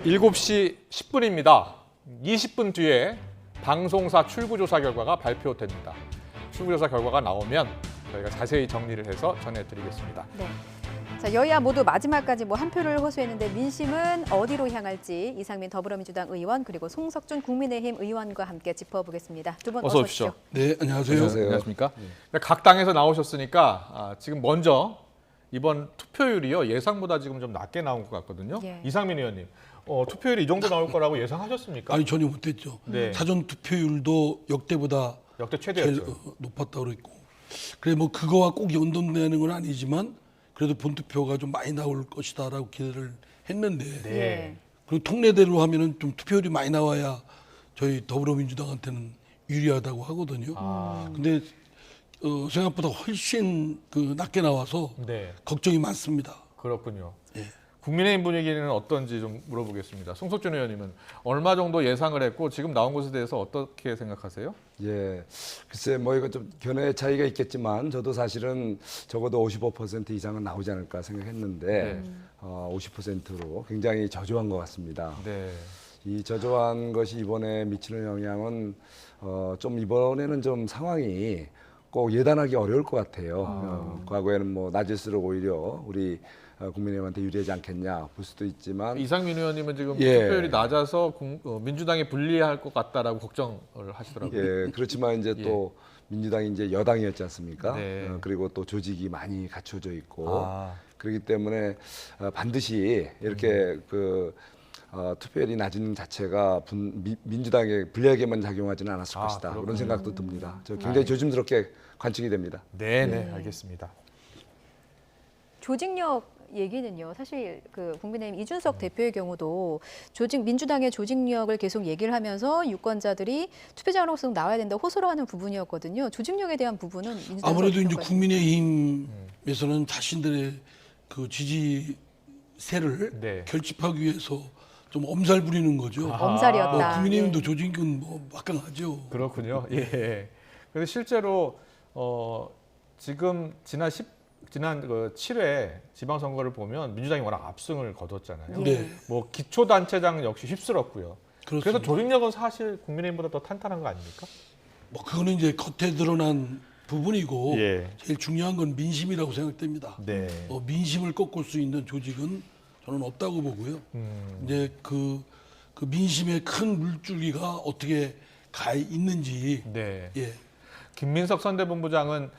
7시 10분입니다. 20분 뒤에 방송사 출구조사 결과가 발표됩니다. 출구조사 결과가 나오면 저희가 자세히 정리를 해서 전해드리겠습니다. 네. 자, 여야 모두 마지막까지 한 표를 호소했는데 민심은 어디로 향할지 이상민 더불어민주당 의원 그리고 송석준 국민의힘 의원과 함께 짚어보겠습니다. 두 분 어서 오십시오. 네, 안녕하세요. 안녕하십니까? 각 당에서 나오셨으니까 지금 먼저 이번 투표율이요 예상보다 지금 좀 낮게 나온 것 같거든요. 예. 이상민 의원님, 투표율이 이 정도 나올 거라고 예상하셨습니까? 아니 전혀 못했죠. 네. 사전 투표율도 역대보다 역대 제일 최대였죠. 높았다고 그랬고, 그래 뭐 그거와 꼭 연동되는 건 아니지만 그래도 본투표가 좀 많이 나올 것이다라고 기대를 했는데, 네. 그리고 통례대로 하면은 좀 투표율이 많이 나와야 저희 더불어민주당한테는 유리하다고 하거든요. 근데 생각보다 훨씬 낮게 나와서 네, 걱정이 많습니다. 그렇군요. 예. 국민의힘 분위기는 어떤지 좀 물어보겠습니다. 송석준 의원님은 얼마 정도 예상을 했고 지금 나온 것에 대해서 어떻게 생각하세요? 예, 글쎄 뭐 이거 좀 견해의 차이가 있겠지만 저도 사실은 적어도 55% 이상은 나오지 않을까 생각했는데 50%로 굉장히 저조한 것 같습니다. 네. 이 저조한 것이 이번에 미치는 영향은 좀 이번에는 좀 상황이 꼭 예단하기 어려울 것 같아요. 과거에는 뭐 낮을수록 오히려 우리 국민의힘한테 유리하지 않겠냐 볼 수도 있지만 이상민 의원님은 지금 예. 투표율이 낮아서 민주당이 불리할 것 같다라고 걱정을 하시더라고요. 예, 그렇지만 이제 또 민주당이 이제 여당이었지 않습니까? 네. 그리고 또 조직이 많이 갖춰져 있고 아. 그렇기 때문에 반드시 이렇게 투표율이 낮은 자체가 민주당에 불리하게만 작용하지는 않았을 것이다. 그렇군요. 그런 생각도 듭니다. 저 굉장히 조심스럽게 관측이 됩니다. 네, 알겠습니다. 조직력 얘기는요. 사실 국민의힘 이준석 대표의 경우도 민주당의 조직력을 계속 얘기를 하면서 유권자들이 투표장으로서 나와야 된다 호소를 하는 부분이었거든요. 조직력에 대한 부분은 민주당 아무래도 이제 국민의힘에서는 자신들의 그 지지세를 네. 결집하기 위해서 좀 엄살 부리는 거죠. 엄살이었다. 뭐 국민의힘도 예. 조직은 뭐 막강하죠. 그렇군요. 예. 그런데 실제로 지금 지난 7회 지방선거를 보면 민주당이 워낙 압승을 거뒀잖아요. 네. 뭐 기초단체장 역시 휩쓸었고요. 그래서 그렇습니다. 조직력은 사실 국민의힘보다 더 탄탄한 거 아닙니까? 뭐 그거는 이제 겉에 드러난 부분이고 예. 제일 중요한 건 민심이라고 생각됩니다. 네. 민심을 꺾을 수 있는 조직은 저는 없다고 보고요. 이제 그 민심의 큰 물줄기가 어떻게 가 있는지. 네. 예. 김민석 선대본부장은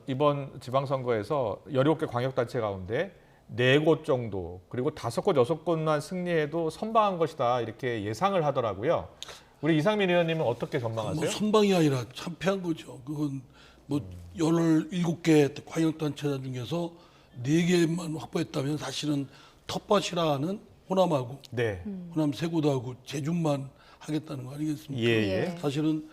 이번 지방선거에서 17개 광역단체 가운데 4곳 정도 그리고 5곳, 6곳만 승리해도 선방한 것이다 이렇게 예상을 하더라고요. 우리 이상민 의원님은 어떻게 전망하세요? 뭐 선방이 아니라 참패한 거죠. 그건 뭐 17개 광역단체장 중에서 4개만 확보했다면 사실은 텃밭이라는 호남하고 네. 호남 세고도하고 제주만 하겠다는 거 아니겠습니까? 예. 사실은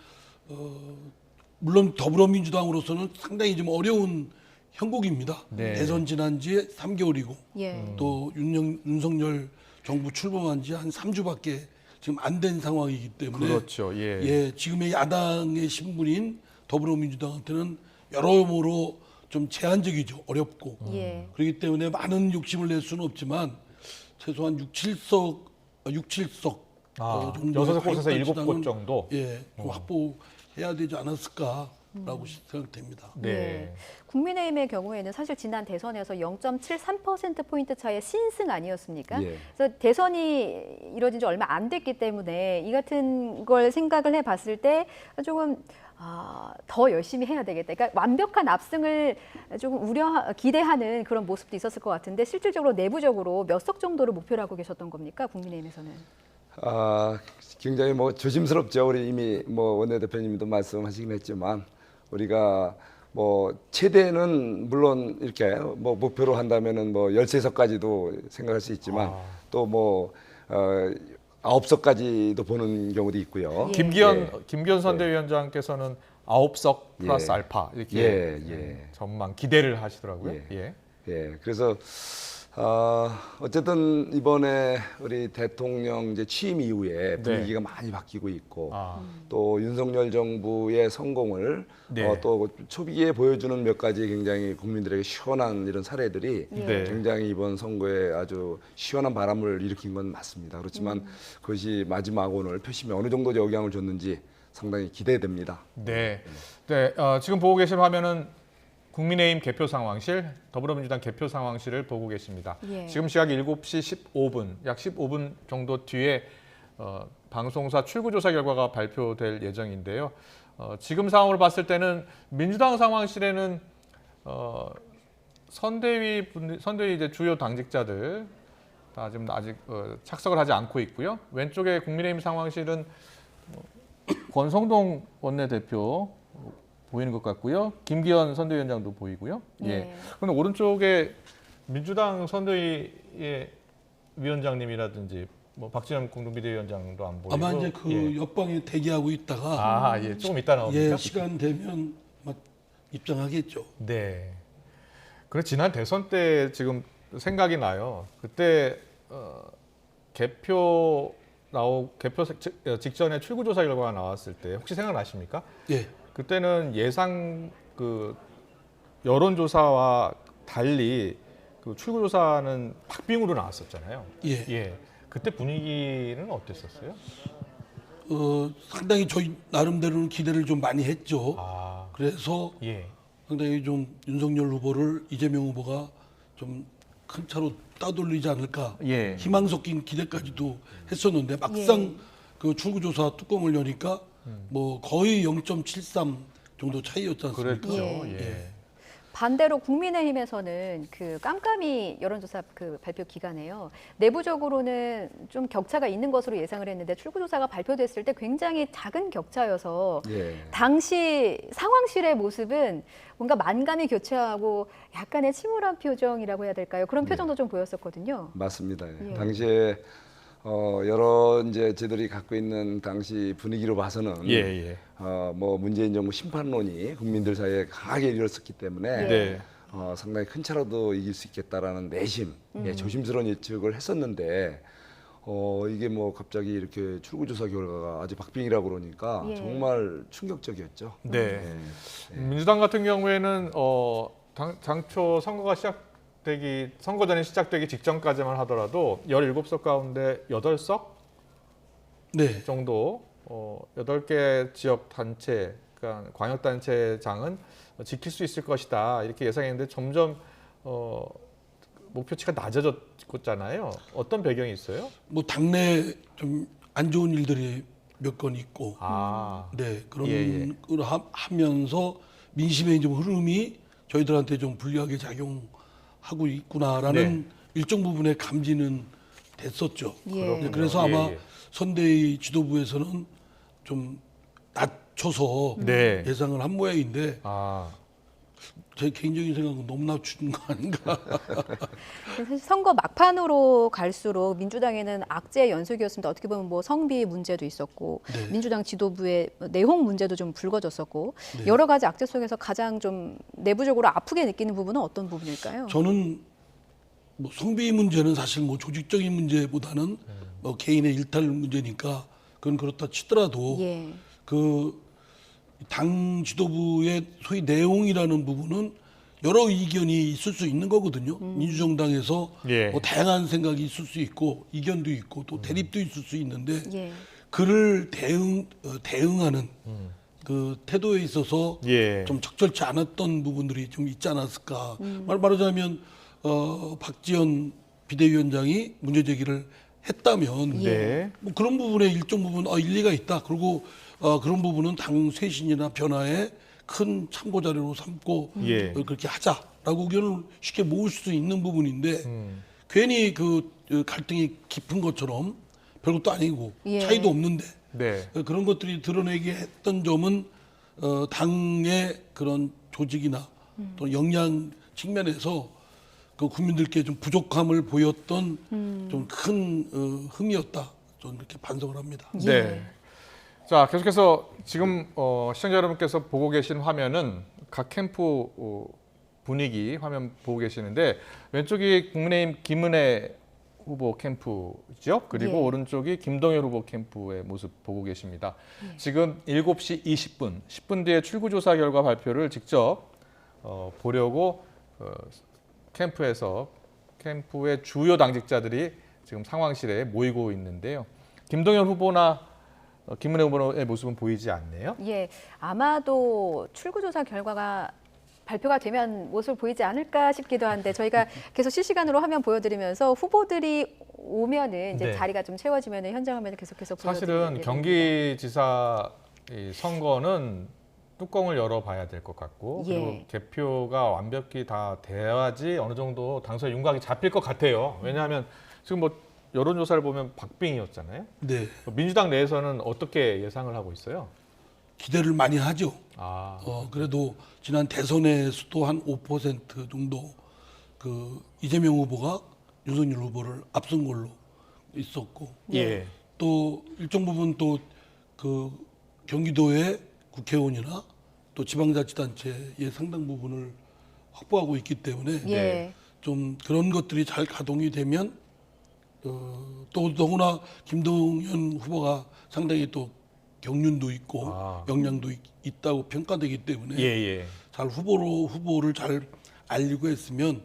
물론 더불어민주당으로서는 상당히 좀 어려운 형국입니다. 네. 대선 지난 지 3개월이고 예. 또 윤석열 정부 출범한 지 한 3주밖에 지금 안 된 상황이기 때문에 그렇죠. 예. 예, 지금의 야당의 신분인 더불어민주당한테는 여러모로 좀 제한적이죠. 어렵고. 예. 그렇기 때문에 많은 욕심을 낼 수는 없지만 최소한 6, 7석 정도 6곳에서 7곳 정도? 예, 좀 확보해야 되지 않았을까라고 생각됩니다. 네. 예. 국민의힘의 경우에는 사실 지난 대선에서 0.73%포인트 차이의 신승 아니었습니까? 예. 그래서 대선이 이뤄진 지 얼마 안 됐기 때문에 이 같은 걸 생각을 해봤을 때 조금 더 열심히 해야 되겠다. 그러니까 완벽한 압승을 조금 기대하는 그런 모습도 있었을 것 같은데 실질적으로 내부적으로 몇 석 정도를 목표로 하고 계셨던 겁니까? 국민의힘에서는. 굉장히 뭐 조심스럽죠. 우리 이미 뭐 원내대표님도 말씀하시긴 했지만 우리가 뭐 최대는 물론 이렇게 뭐 목표로 한다면은 뭐 13석까지도 생각할 수 있지만 또 뭐 9석까지도 보는 경우도 있고요. 예. 김기현 선대위원장께서는 9석 플러스 예. 알파 이렇게 전망 기대를 하시더라고요. 예. 예, 그래서 어쨌든 이번에 우리 대통령 이제 취임 이후에 네. 분위기가 많이 바뀌고 있고 아, 또 윤석열 정부의 성공을 네. 또 초기에 보여주는 몇 가지 굉장히 국민들에게 시원한 이런 사례들이 네. 굉장히 이번 선거에 아주 시원한 바람을 일으킨 건 맞습니다. 그렇지만 그것이 마지막 오늘 표심에 어느 정도 영향을 줬는지 상당히 기대됩니다. 네. 네. 지금 보고 계신 화면은 국민의힘 개표 상황실, 더불어민주당 개표 상황실을 보고 계십니다. 예. 지금 시각 7시 15분, 약 15분 정도 뒤에 방송사 출구조사 결과가 발표될 예정인데요. 지금 상황을 봤을 때는 민주당 상황실에는 선대위 이제 주요 당직자들 다 지금 아직 착석을 하지 않고 있고요. 왼쪽에 국민의힘 상황실은 권성동 원내대표 보이는 것 같고요. 김기현 선대위원장도 보이고요. 예. 예. 그런데 오른쪽에 민주당 선대위의 위원장님이라든지 뭐 박지원 공동비대위원장도 안 보이고. 아마 이제 그 예. 옆방에 대기하고 있다가 아, 예. 조금 이따 나옵니까? 예, 시간 되면 막 입장하겠죠. 네. 그래 지난 대선 때 지금 생각이 나요. 그때 개표 직전에 출구조사 결과가 나왔을 때 혹시 생각나십니까? 예. 그때는 예상 그 여론조사와 달리 그 출구조사는 박빙으로 나왔었잖아요. 예. 예. 그때 분위기는 어땠었어요? 상당히 저희 나름대로는 기대를 좀 많이 했죠. 아, 그래서 예. 상당히 좀 윤석열 후보를 이재명 후보가 좀 큰 차로 따돌리지 않을까 예. 희망 섞인 기대까지도 했었는데 막상 그 출구조사 뚜껑을 여니까 뭐 거의 0.73 정도 차이였지 않습니까? 그랬죠. 예. 예. 반대로 국민의힘에서는 그 깜깜이 여론조사 그 발표 기간에요. 내부적으로는 좀 격차가 있는 것으로 예상을 했는데 출구조사가 발표됐을 때 굉장히 작은 격차여서 예. 당시 상황실의 모습은 뭔가 만감이 교차하고 약간의 침울한 표정이라고 해야 될까요? 그런 표정도 좀 보였었거든요. 맞습니다. 예. 예. 당시에 여러 이제 저들이 갖고 있는 당시 분위기로 봐서는 예, 예. 뭐 문재인 정부 심판론이 국민들 사이에 강하게 일었었기 때문에 네. 상당히 큰 차로도 이길 수 있겠다라는 내심, 예, 조심스러운 예측을 했었는데 이게 뭐 갑자기 이렇게 출구조사 결과가 아주 박빙이라고 그러니까 예. 정말 충격적이었죠. 네. 예. 민주당 같은 경우에는 당초 선거 전에 시작되기 직전까지만 하더라도 17석 가운데 8석 네. 정도 8개 지역 단체, 그러니까 광역단체장은 지킬 수 있을 것이다 이렇게 예상했는데 점점 목표치가 낮아졌잖아요. 어떤 배경이 있어요? 뭐 당내 좀 안 좋은 일들이 몇 건 있고 아, 네 그런 예, 걸 하면서 민심의 좀 흐름이 저희들한테 좀 불리하게 작용하고 있구나라는 네. 일정 부분의 감지는 됐었죠. 예. 네, 그래서 아마 예, 예. 선대위 지도부에서는 좀 낮춰서 네. 예상을 한 모양인데 아, 제 개인적인 생각은 너무 낮춘 거 아닌가. 사실 선거 막판으로 갈수록 민주당에는 악재 연속이었습니다. 어떻게 보면 뭐 성비 문제도 있었고 네. 민주당 지도부의 내홍 문제도 좀 불거졌었고 네. 여러 가지 악재 속에서 가장 좀 내부적으로 아프게 느끼는 부분은 어떤 부분일까요? 저는 뭐 성비 문제는 사실 뭐 조직적인 문제보다는 뭐 개인의 일탈 문제니까 그건 그렇다 치더라도 예. 그 당 지도부의 소위 내용이라는 부분은 여러 의견이 있을 수 있는 거거든요. 민주정당에서 예. 뭐 다양한 생각이 있을 수 있고 이견도 있고 또 대립도 있을 수 있는데 예. 그를 대응하는 그 태도에 있어서 예. 좀 적절치 않았던 부분들이 좀 있지 않았을까. 말하자면 박지원 비대위원장이 문제 제기를 했다면 네. 뭐 그런 부분에 일정 부분 일리가 있다. 그리고 그런 부분은 당 쇄신이나 변화에 큰 참고 자료로 삼고 예. 그렇게 하자라고 의견을 쉽게 모을 수 있는 부분인데 괜히 그 갈등이 깊은 것처럼 별것도 아니고 예. 차이도 없는데 네. 그런 것들이 드러내게 했던 점은 당의 그런 조직이나 또 역량 측면에서 그 국민들께 좀 부족함을 보였던 좀 큰 흠이었다. 저는 그렇게 반성을 합니다. 네. 자, 계속해서 지금 시청자 여러분께서 보고 계신 화면은 각 캠프 분위기 화면 보고 계시는데 왼쪽이 국민의힘 김은혜 후보 캠프죠. 그리고 예. 오른쪽이 김동연 후보 캠프의 모습 보고 계십니다. 지금 7시 20분, 10분 뒤에 출구조사 결과 발표를 직접 보려고 캠프의 주요 당직자들이 지금 상황실에 모이고 있는데요. 김동연 후보나 김은혜 후보의 모습은 보이지 않네요. 예, 아마도 출구조사 결과가 발표가 되면 모습을 보이지 않을까 싶기도 한데 저희가 계속 실시간으로 화면 보여드리면서 후보들이 오면은 이제 네. 자리가 좀 채워지면은 현장 화면을 계속해서 보여드리게 사실은 경기지사 이 선거는 뚜껑을 열어봐야 될 것 같고 예. 그리고 개표가 완벽히 다 돼야지 어느 정도 당선의 윤곽이 잡힐 것 같아요. 왜냐하면 지금 뭐 여론조사를 보면 박빙이었잖아요. 네, 민주당 내에서는 어떻게 예상을 하고 있어요? 기대를 많이 하죠. 아, 그래도 지난 대선에서도 한 5% 정도 그 이재명 후보가 윤석열 후보를 앞선 걸로 있었고 예. 또 일정 부분 또 그 경기도의 국회의원이나 또 지방자치단체의 상당 부분을 확보하고 있기 때문에 예. 좀 그런 것들이 잘 가동이 되면 또 더구나 김동연 후보가 상당히 또 경륜도 있고 아. 역량도 있다고 평가되기 때문에 예, 예. 잘 후보를 잘 알리고 했으면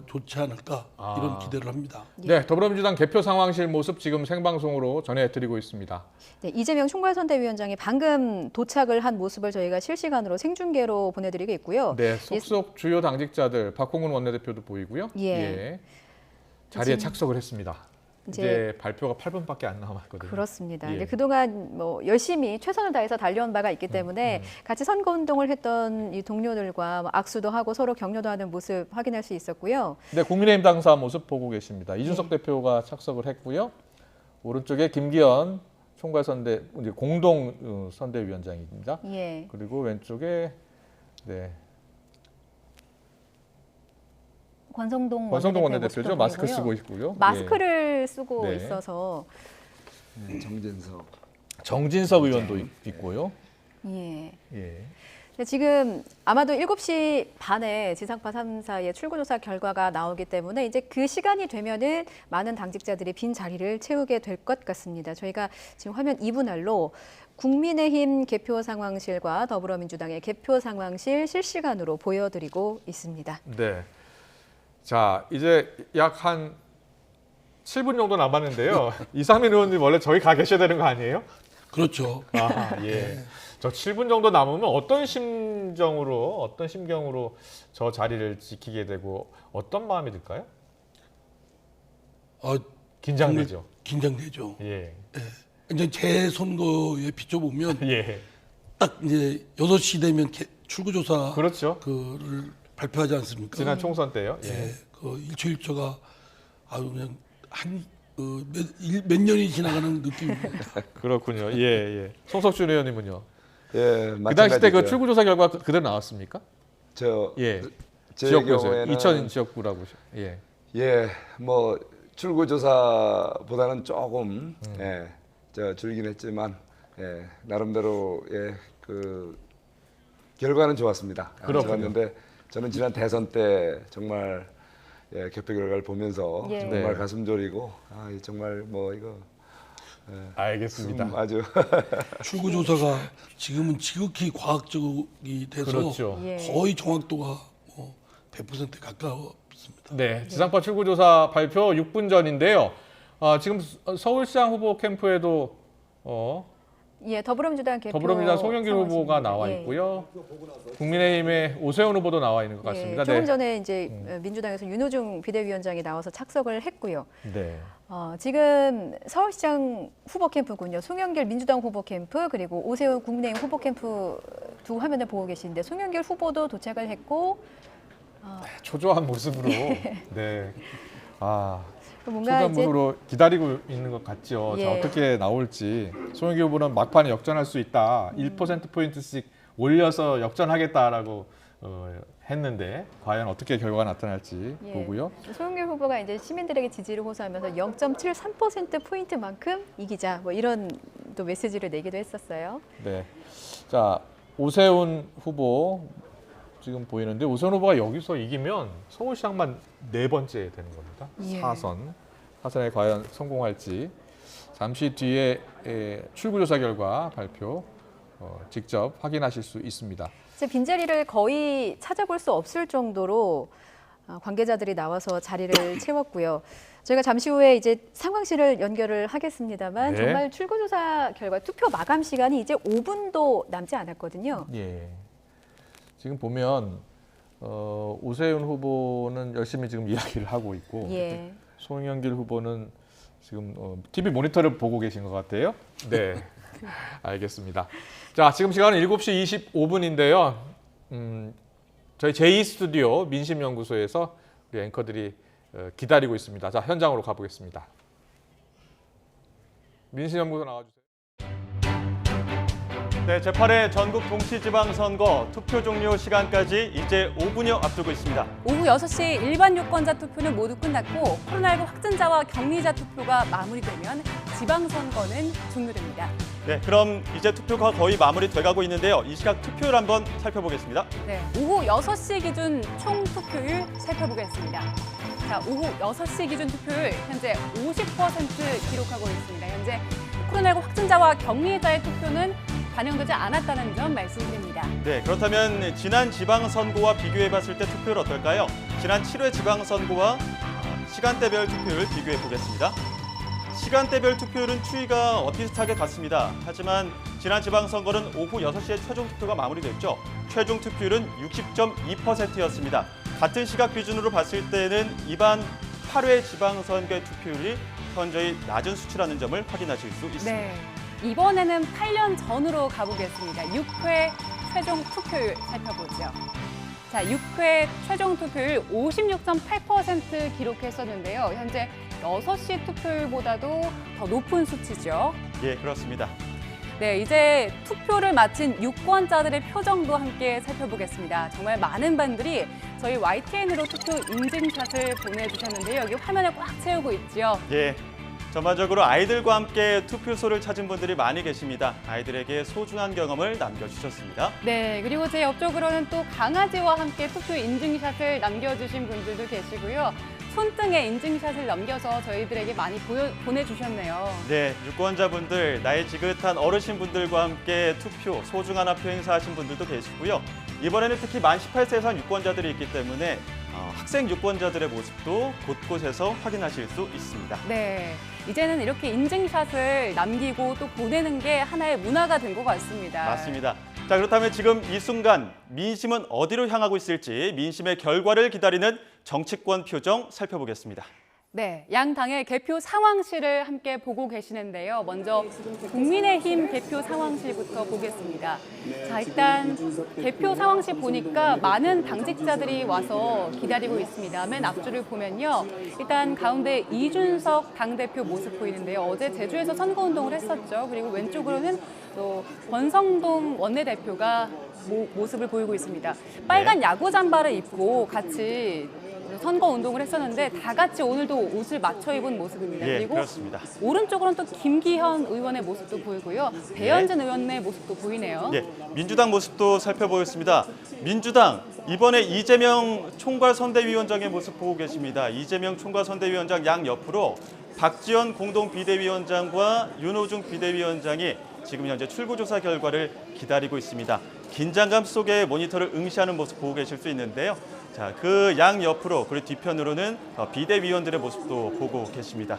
좋지 않을까 아. 이런 기대를 합니다. 네, 더불어민주당 개표 상황실 모습 지금 생방송으로 전해드리고 있습니다. 네, 이재명 총괄선대위원장이 방금 도착을 한 모습을 저희가 실시간으로 생중계로 보내드리고 있고요. 네, 속속 주요 당직자들 박홍근 원내대표도 보이고요. 예. 자리에 지금 착석을 했습니다. 이제 발표가 8분밖에 안 남았거든요. 그렇습니다. 예. 이제 그동안 뭐 열심히 최선을 다해서 달려온 바가 있기 때문에 같이 선거 운동을 했던 이 동료들과 뭐 악수도 하고 서로 격려도 하는 모습 확인할 수 있었고요. 네, 국민의힘 당사 모습 보고 계십니다. 이준석 대표가 착석을 했고요. 오른쪽에 김기현 총괄선대 이제 공동 선대위원장입니다. 예. 그리고 왼쪽에 네, 권성동 원내대표죠. 모습도 마스크 보이고요. 쓰고 있고요. 마스크를 쓰고 네. 있어서 정진석. 예. 정진석 의원도 있고요. 예. 예. 네, 지금 아마도 7시 반에 지상파 3사의 출구조사 결과가 나오기 때문에 이제 그 시간이 되면은 많은 당직자들이 빈 자리를 채우게 될 것 같습니다. 저희가 지금 화면 2분할로 국민의힘 개표 상황실과 더불어민주당의 개표 상황실 실시간으로 보여드리고 있습니다. 네. 자, 이제 약 한 7분 정도 남았는데요. 이상민 의원님 원래 저희 가 계셔야 되는 거 아니에요? 그렇죠. 아, 예. 저 7분 정도 남으면 어떤 심경으로 저 자리를 지키게 되고 어떤 마음이 들까요? 긴장되죠. 긴장되죠. 예. 이제 제 선거에 비춰보면 예. 딱 이제 6시 되면 출구조사 그렇죠. 그를 발표하지 않습니까? 지난 총선 때요. 예. 예, 그 일초일초가 아주 그냥 몇 년이 지나가는 느낌입니다. 그렇군요. 예, 예. 송석준 의원님은요? 예, 그 당시 때 그 마찬가지죠. 출구조사 결과 그대로 나왔습니까? 제 지역구에서 경우에는 2000 지역구라고. 예. 예, 뭐 출구조사보다는 조금 줄긴 했지만 나름대로의 그 결과는 좋았습니다. 그렇군요. 좋았는데 저는 지난 대선 때 정말 개표 결과를 보면서 예. 정말 네. 가슴 졸이고 정말 뭐 이거 알겠습니다. 아주 출구조사가 지금은 지극히 과학적이 돼서 그렇죠. 예. 거의 정확도가 뭐 100% 가까웠습니다. 네, 지상파 출구조사 발표 6분 전인데요. 지금 서울시장 후보 캠프에도 예, 더불어민주당 개표 더불어민주당 송영길 상황실입니다. 후보가 나와 예. 있고요. 국민의힘의 오세훈 후보도 나와 있는 것 같습니다. 예, 조금 네. 전에 이제 민주당에서 윤호중 비대위원장이 나와서 착석을 했고요. 네. 지금 서울시장 후보 캠프군요. 송영길 민주당 후보 캠프 그리고 오세훈 국민의힘 후보 캠프 두 화면을 보고 계시는데 송영길 후보도 도착을 했고 초조한 모습으로 네. 뭔가 이제 초전으로 기다리고 있는 것 같죠. 예. 자, 어떻게 나올지. 송영길 후보는 막판에 역전할 수 있다. 1%포인트씩 올려서 역전하겠다라고 했는데 과연 어떻게 결과가 나타날지 예. 보고요. 송영길 후보가 이제 시민들에게 지지를 호소하면서 0.73% 포인트만큼 이기자 뭐 이런 또 메시지를 내기도 했었어요. 네. 자, 오세훈 후보 지금 보이는데 우선 후보가 여기서 이기면 서울시장만 4번째 되는 겁니다. 예. 4선에 과연 성공할지 잠시 뒤에 출구조사 결과 발표 직접 확인하실 수 있습니다. 이제 빈자리를 거의 찾아볼 수 없을 정도로 관계자들이 나와서 자리를 채웠고요. 저희가 잠시 후에 이제 상황실을 연결을 하겠습니다만 네. 정말 출구조사 결과 투표 마감 시간이 이제 5분도 남지 않았거든요. 예. 지금 보면 오세훈 후보는 열심히 지금 이야기를 하고 있고 예. 송영길 후보는 지금 TV 모니터를 보고 계신 것 같아요. 네, 알겠습니다. 자, 지금 시간은 7시 25분인데요. 저희 제2스튜디오 민심연구소에서 우리 앵커들이 기다리고 있습니다. 자, 현장으로 가보겠습니다. 민심연구소 나와주세요. 네, 제8회 전국 동시지방선거 투표 종료 시간까지 이제 5분여 앞두고 있습니다. 오후 6시 일반 유권자 투표는 모두 끝났고 코로나19 확진자와 격리자 투표가 마무리되면 지방선거는 종료됩니다. 네, 그럼 이제 투표가 거의 마무리돼가고 있는데요. 이 시각 투표율 한번 살펴보겠습니다. 네, 오후 6시 기준 총 투표율 살펴보겠습니다. 자, 오후 6시 기준 투표율 현재 50% 기록하고 있습니다. 현재 코로나19 확진자와 격리자의 투표는 반영되지 않았다는 점 말씀드립니다. 네, 그렇다면 지난 지방선거와 비교해봤을 때 투표율 어떨까요? 지난 7회 지방선거와 시간대별 투표율 비교해보겠습니다. 시간대별 투표율은 추이가 비슷하게 같습니다. 하지만 지난 지방선거는 오후 6시에 최종 투표가 마무리됐죠. 최종 투표율은 60.2%였습니다. 같은 시각 기준으로 봤을 때는 이번 8회 지방선거의 투표율이 현저히 낮은 수치라는 점을 확인하실 수 있습니다. 네, 이번에는 8년 전으로 가보겠습니다. 6회 최종 투표율 살펴보죠. 자, 6회 최종 투표율 56.8% 기록했었는데요. 현재 6시 투표율보다도 더 높은 수치죠. 예, 그렇습니다. 네, 이제 투표를 마친 유권자들의 표정도 함께 살펴보겠습니다. 정말 많은 분들이 저희 YTN으로 투표 인증샷을 보내주셨는데요. 여기 화면을 꽉 채우고 있죠. 예, 전반적으로 아이들과 함께 투표소를 찾은 분들이 많이 계십니다. 아이들에게 소중한 경험을 남겨주셨습니다. 네, 그리고 제 옆쪽으로는 또 강아지와 함께 투표 인증샷을 남겨주신 분들도 계시고요. 손등에 인증샷을 넘겨서 저희들에게 많이 보내주셨네요. 네, 유권자분들, 나이 지긋한 어르신분들과 함께 투표, 소중한 한 표 행사하신 분들도 계시고요. 이번에는 특히 만 18세 이상 유권자들이 있기 때문에 학생 유권자들의 모습도 곳곳에서 확인하실 수 있습니다. 네, 이제는 이렇게 인증샷을 남기고 또 보내는 게 하나의 문화가 된 것 같습니다. 맞습니다. 자, 그렇다면 지금 이 순간 민심은 어디로 향하고 있을지 민심의 결과를 기다리는 정치권 표정 살펴보겠습니다. 네, 양 당의 개표 상황실을 함께 보고 계시는데요. 먼저 국민의힘 개표 상황실부터 보겠습니다. 자, 일단 개표 상황실 보니까 많은 당직자들이 와서 기다리고 있습니다. 맨 앞줄을 보면요. 일단 가운데 이준석 당대표 모습 보이는데요. 어제 제주에서 선거운동을 했었죠. 그리고 왼쪽으로는 또 권성동 원내대표가 모습을 보이고 있습니다. 빨간 야구 잠바를 입고 같이 선거 운동을 했었는데 다 같이 오늘도 옷을 맞춰 입은 모습입니다. 예, 그리고 그렇습니다. 오른쪽으로는 또 김기현 의원의 모습도 보이고요. 배현진 의원의 모습도 보이네요. 예, 민주당 모습도 살펴보겠습니다. 민주당 이번에 이재명 총괄선대위원장의 모습 보고 계십니다. 이재명 총괄선대위원장 양 옆으로 박지원 공동비대위원장과 윤호중 비대위원장이 지금 현재 출구조사 결과를 기다리고 있습니다. 긴장감 속에 모니터를 응시하는 모습 보고 계실 수 있는데요. 자, 그 양 옆으로 그리고 뒤편으로는 비대위원들의 모습도 보고 계십니다.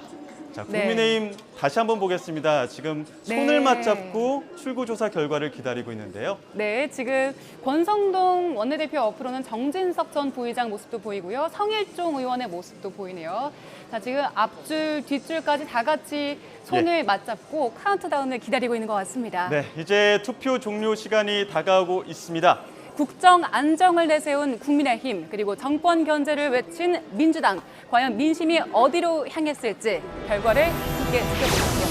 자, 국민의힘 다시 한번 보겠습니다. 지금 손을 맞잡고 출구조사 결과를 기다리고 있는데요. 네, 지금 권성동 원내대표 옆으로는 정진석 전 부의장 모습도 보이고요. 성일종 의원의 모습도 보이네요. 자, 지금 앞줄, 뒷줄까지 다 같이 손을 맞잡고 카운트다운을 기다리고 있는 것 같습니다. 네, 이제 투표 종료 시간이 다가오고 있습니다. 국정 안정을 내세운 국민의힘 그리고 정권 견제를 외친 민주당 과연 민심이 어디로 향했을지 결과를 함께 지켜보시죠.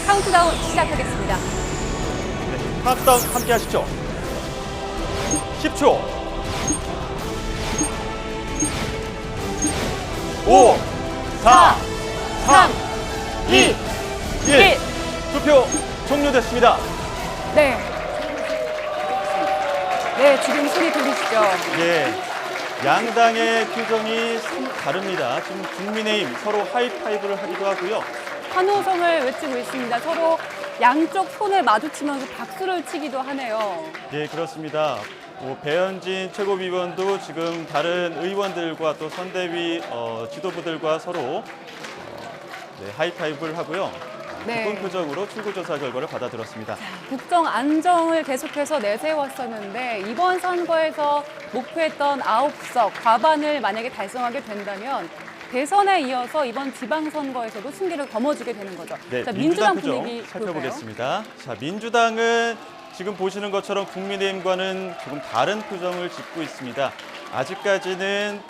카운트다운 시작하겠습니다. 네, 카운트다운 함께 하시죠. 10초. 5, 4, 3, 2, 1. 투표 종료됐습니다. 네. 네, 지금 소리 들리시죠? 예, 양당의 표정이 참 다릅니다. 지금 국민의힘 서로 하이파이브를 하기도 하고요. 환호성을 외치고 있습니다. 서로 양쪽 손을 마주치면서 박수를 치기도 하네요. 예, 그렇습니다. 배현진 최고위원도 지금 다른 의원들과 또 선대위 지도부들과 서로 하이파이브를 하고요. 네. 기쁜 표정으로 출구조사 결과를 받아들었습니다. 국정 안정을 계속해서 내세웠었는데 이번 선거에서 목표했던 9석 과반을 만약에 달성하게 된다면 대선에 이어서 이번 지방선거에서도 승기를 거머쥐게 되는 거죠. 네, 자, 민주당 민주당 표정 분위기 살펴보겠습니다. 자, 민주당은 지금 보시는 것처럼 국민의힘과는 조금 다른 표정을 짓고 있습니다. 아직까지는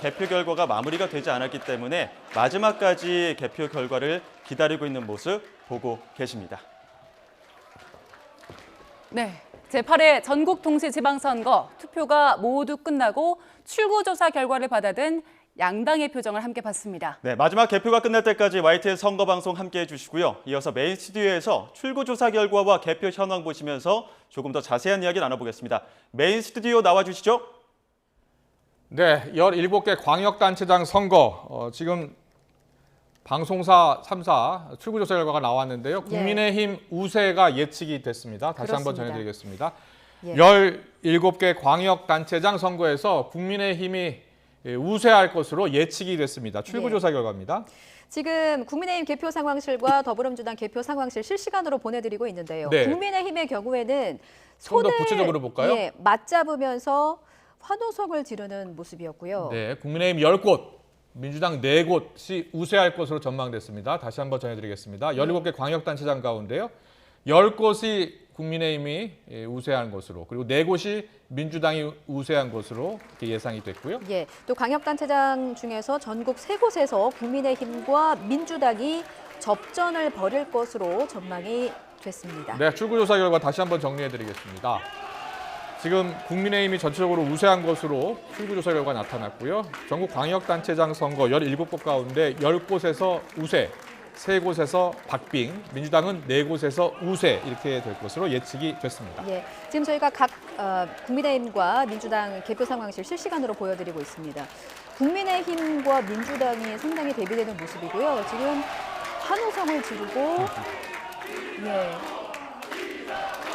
개표 결과가 마무리가 되지 않았기 때문에 마지막까지 개표 결과를 기다리고 있는 모습 보고 계십니다. 네, 제8회 전국 동시 지방선거 투표가 모두 끝나고 출구조사 결과를 받아든 양당의 표정을 함께 봤습니다. 네, 마지막 개표가 끝날 때까지 YTN 선거방송 함께해 주시고요. 이어서 메인 스튜디오에서 출구조사 결과와 개표 현황 보시면서 조금 더 자세한 이야기 나눠보겠습니다. 메인 스튜디오 나와주시죠. 네, 17개 광역단체장 선거 지금 방송사 3사 출구조사 결과가 나왔는데요. 국민의힘 우세가 예측이 됐습니다. 다시 한번 그렇습니다. 전해드리겠습니다. 예. 17개 광역단체장 선거에서 국민의힘이 우세할 것으로 예측이 됐습니다. 출구조사 결과입니다. 지금 국민의힘 개표 상황실과 더불어민주당 개표 상황실 실시간으로 보내드리고 있는데요. 네. 국민의힘의 경우에는 좀 더 손을 구체적으로 볼까요? 맞잡으면서 환호성을 지르는 모습이었고요. 네, 국민의힘 10곳, 민주당 4곳이 우세할 것으로 전망됐습니다. 다시 한번 전해드리겠습니다. 17개 광역단체장 가운데요. 10곳이 국민의힘이 우세한 것으로, 그리고 4곳이 민주당이 우세한 것으로 이렇게 예상이 됐고요. 예, 또 광역단체장 중에서 전국 3곳에서 국민의힘과 민주당이 접전을 벌일 것으로 전망이 됐습니다. 네, 출구조사 결과 다시 한번 정리해드리겠습니다. 지금 국민의힘이 전체적으로 우세한 것으로 출구조사 결과 나타났고요. 전국 광역단체장 선거 17곳 가운데 10곳에서 우세, 3곳에서 박빙, 민주당은 4곳에서 우세 이렇게 될 것으로 예측이 됐습니다. 예, 지금 저희가 각 국민의힘과 민주당 개표 상황실 실시간으로 보여드리고 있습니다. 국민의힘과 민주당이 상당히 대비되는 모습이고요. 지금 환호성을 지르고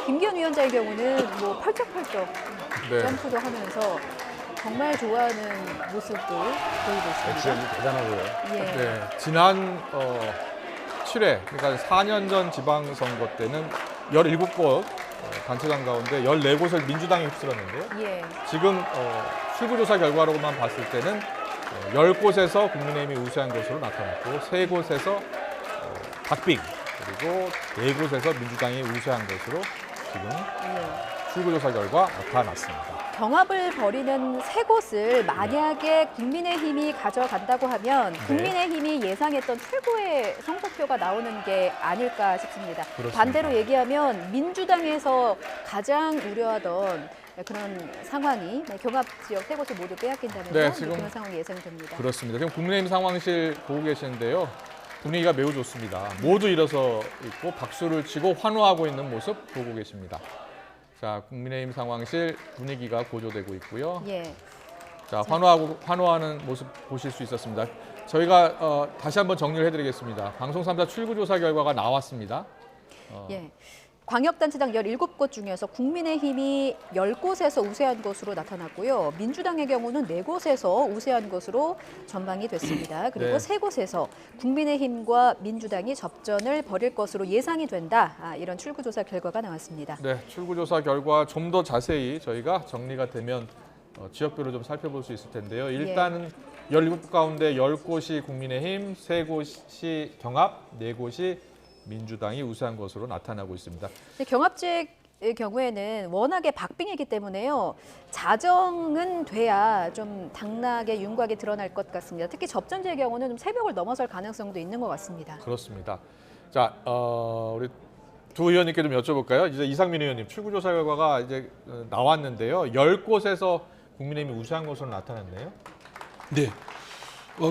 김기현 위원장의 경우는 뭐 펄쩍펄쩍 네. 점프도 하면서 정말 좋아하는 모습도 보이고 있습니다. 대단하고요. 예. 네, 지난 7회, 그러니까 4년 전 지방선거 때는 17곳 단체장 가운데 14곳을 민주당이 휩쓸었는데요. 예. 지금 출구조사 결과로만 봤을 때는 10곳에서 국민의힘이 우세한 것으로 나타났고 3곳에서 박빙, 그리고 4곳에서 민주당이 우세한 것으로 지금 출구조사 결과 나타났습니다. 경합을 벌이는 3곳을 만약에 국민의힘이 가져간다고 하면 국민의힘이 예상했던 최고의 성적표가 나오는 게 아닐까 싶습니다. 그렇습니다. 반대로 얘기하면 민주당에서 가장 우려하던 그런 상황이 경합 지역 3곳을 모두 빼앗긴다면서 네, 지금 그런 상황이 예상됩니다. 그렇습니다. 지금 국민의힘 상황실 보고 계시는데요. 분위기가 매우 좋습니다. 모두 일어서 있고 박수를 치고 환호하고 있는 모습 보고 계십니다. 자, 국민의힘 상황실 분위기가 고조되고 있고요. 예. 자, 환호하는 모습 보실 수 있었습니다. 저희가 다시 한번 정리를 해드리겠습니다. 방송 3사 출구조사 결과가 나왔습니다. 예. 광역단체장 17곳 중에서 국민의힘이 10곳에서 우세한 것으로 나타났고요. 민주당의 경우는 4곳에서 우세한 것으로 전망이 됐습니다. 그리고 네. 3곳에서 국민의힘과 민주당이 접전을 벌일 것으로 예상이 된다. 이런 출구조사 결과가 나왔습니다. 네, 출구조사 결과 좀 더 자세히 저희가 정리가 되면 지역별로 좀 살펴볼 수 있을 텐데요. 일단은 17곳 가운데 10곳이 국민의힘, 3곳이 경합, 4곳이 민주당이 우세한 것으로 나타나고 있습니다. 경합지의 경우에는 워낙에 박빙이기 때문에요. 자정은 돼야 좀 당락의 윤곽이 드러날 것 같습니다. 특히 접전지의 경우는 좀 새벽을 넘어설 가능성도 있는 것 같습니다. 그렇습니다. 자, 우리 두 의원님께 좀 여쭤볼까요? 이제 이상민 의원님, 출구조사 결과가 이제 나왔는데요. 10곳에서 국민의힘이 우세한 것으로 나타났네요. 네.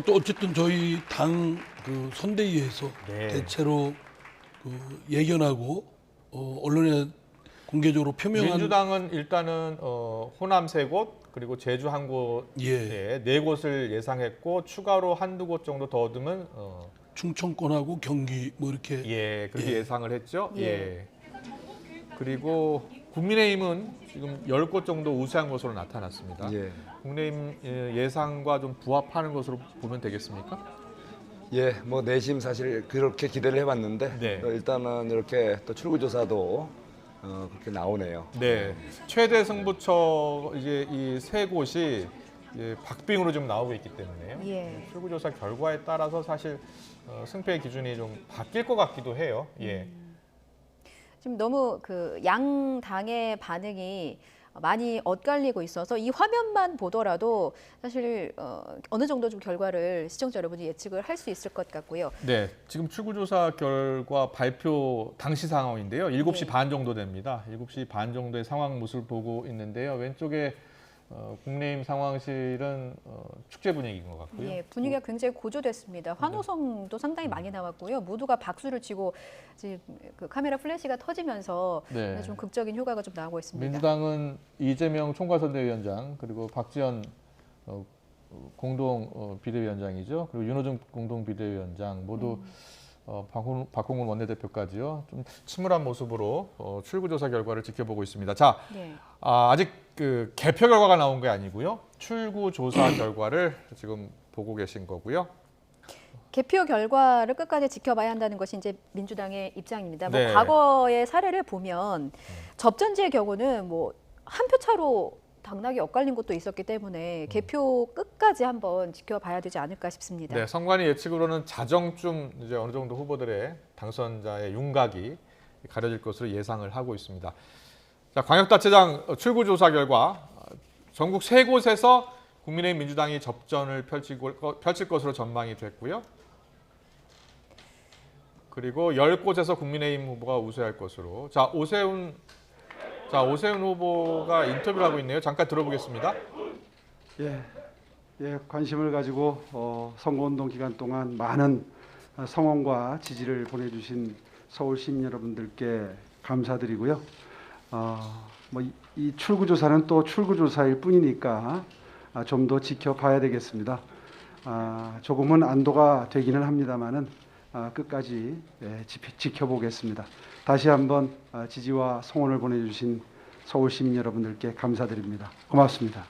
또 어쨌든 저희 당 그 선대위에서 네. 대체로 그 예견하고 언론에 공개적으로 표명한 민주당은 일단은 호남 3곳 그리고 제주 1곳에 예. 4곳을 예상했고 추가로 한두 곳 정도 더 얻으면 충청권하고 경기 뭐 이렇게 예 그렇게 예. 예상을 했죠. 예. 예. 그리고 국민의힘은 지금 10곳 정도 우세한 것으로 나타났습니다. 예. 국민의힘 예상과 좀 부합하는 것으로 보면 되겠습니까? 예, 뭐 내심 사실 그렇게 기대를 해봤는데 네. 일단은 이렇게 또 출구조사도 그렇게 나오네요. 네, 최대 승부처 이제 이 3곳이 이제 박빙으로 지금 나오고 있기 때문에요. 예. 출구조사 결과에 따라서 사실 승패의 기준이 좀 바뀔 것 같기도 해요. 예. 지금 너무 그 양 당의 반응이 많이 엇갈리고 있어서 이 화면만 보더라도 사실 어느 정도 좀 결과를 시청자 여러분이 예측을 할 수 있을 것 같고요. 네, 지금 출구조사 결과 발표 당시 상황인데요. 7시 네. 반 정도 됩니다. 7시 반 정도의 상황 모습을 보고 있는데요. 왼쪽에 국내임 상황실은 축제 분위기인 것 같고요. 예, 분위기가 굉장히 고조됐습니다. 환호성도 상당히 많이 나왔고요. 모두가 박수를 치고 지금 그 카메라 플래시가 터지면서 네. 좀 극적인 효과가 좀 나오고 있습니다. 민주당은 이재명 총괄선대위원장 그리고 박지원 공동 비대위원장이죠. 그리고 윤호중 공동 비대위원장 모두 박홍근 원내대표까지요. 좀 침울한 모습으로 출구조사 결과를 지켜보고 있습니다. 자, 네. 아직 그 개표 결과가 나온 게 아니고요. 출구조사 결과를 지금 보고 계신 거고요. 개표 결과를 끝까지 지켜봐야 한다는 것이 이제 민주당의 입장입니다. 네. 뭐 과거의 사례를 보면 접전지의 경우는 뭐 한 표 차로 당락이 엇갈린 것도 있었기 때문에 개표 끝까지 한번 지켜봐야 되지 않을까 싶습니다. 네, 선관위 예측으로는 자정쯤 이제 어느 정도 후보들의 당선자의 윤곽이 가려질 것으로 예상을 하고 있습니다. 자, 광역단체장 출구조사 결과 전국 3곳에서 국민의힘 민주당이 접전을 펼칠 것으로 전망이 됐고요. 그리고 10곳에서 국민의힘 후보가 우세할 것으로. 자, 오세훈 후보가 인터뷰를 하고 있네요. 잠깐 들어보겠습니다. 예, 관심을 가지고 선거운동 기간 동안 많은 성원과 지지를 보내주신 서울 시민 여러분들께 감사드리고요. 이 출구조사는 또 출구조사일 뿐이니까 좀 더 지켜봐야 되겠습니다. 조금은 안도가 되기는 합니다만은 끝까지 지켜보겠습니다. 다시 한번 지지와 성원을 보내주신 서울 시민 여러분들께 감사드립니다. 고맙습니다.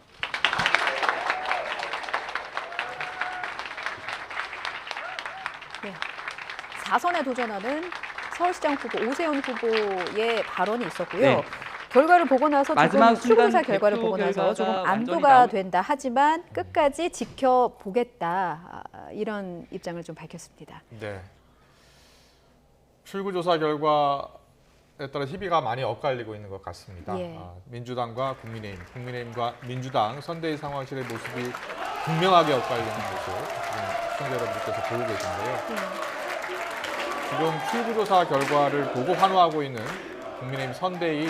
네. 4선에 도전하는 서울시장 후보 오세훈 후보의 발언이 있었고요. 네. 결과를 보고 나서 마지막 조금 출구조사 순간 결과를 개표 보고 나서 조금 결과가 완전히 안도가 된다 하지만 끝까지 지켜보겠다 이런 입장을 좀 밝혔습니다. 네. 출구조사 결과에 따라 희비가 많이 엇갈리고 있는 것 같습니다. 예. 민주당과 국민의힘과 민주당 선대위 상황실의 모습이 분명하게 엇갈리는 모습 지금 시청자 여러분께서 보고 계신데요. 지금 출구조사 결과를 보고 환호하고 있는 국민의힘 선대위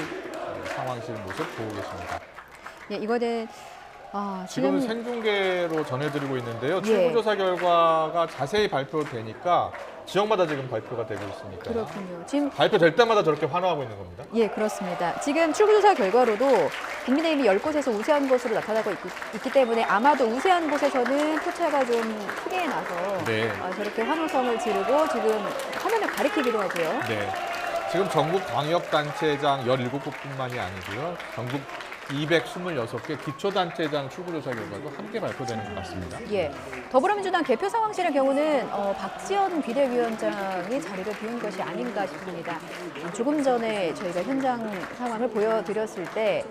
상황실 모습 보고 계십니다. 예, 이거는 지금 지금 생중계로 전해드리고 있는데요. 예. 출구조사 결과가 자세히 발표되니까 지역마다 지금 발표가 되고 있으니까 그렇군요. 지금 발표될 때마다 저렇게 환호하고 있는 겁니다. 예, 그렇습니다. 지금 출구조사 결과로도 국민의힘이 10곳에서 우세한 것으로 나타나고 있기 때문에 아마도 우세한 곳에서는 표차가 좀 크게 나서 네. 저렇게 환호성을 지르고 지금 화면을 가리키기도 하고요. 네. 지금 전국 광역단체장 17곳뿐만이 아니고요. 전국 226개 기초단체장 출구조사 결과도 함께 발표되는 것 같습니다. 예, 더불어민주당 개표 상황실의 경우는 박지원 비대위원장이 자리를 비운 것이 아닌가 싶습니다. 조금 전에 저희가 현장 상황을 보여드렸을 때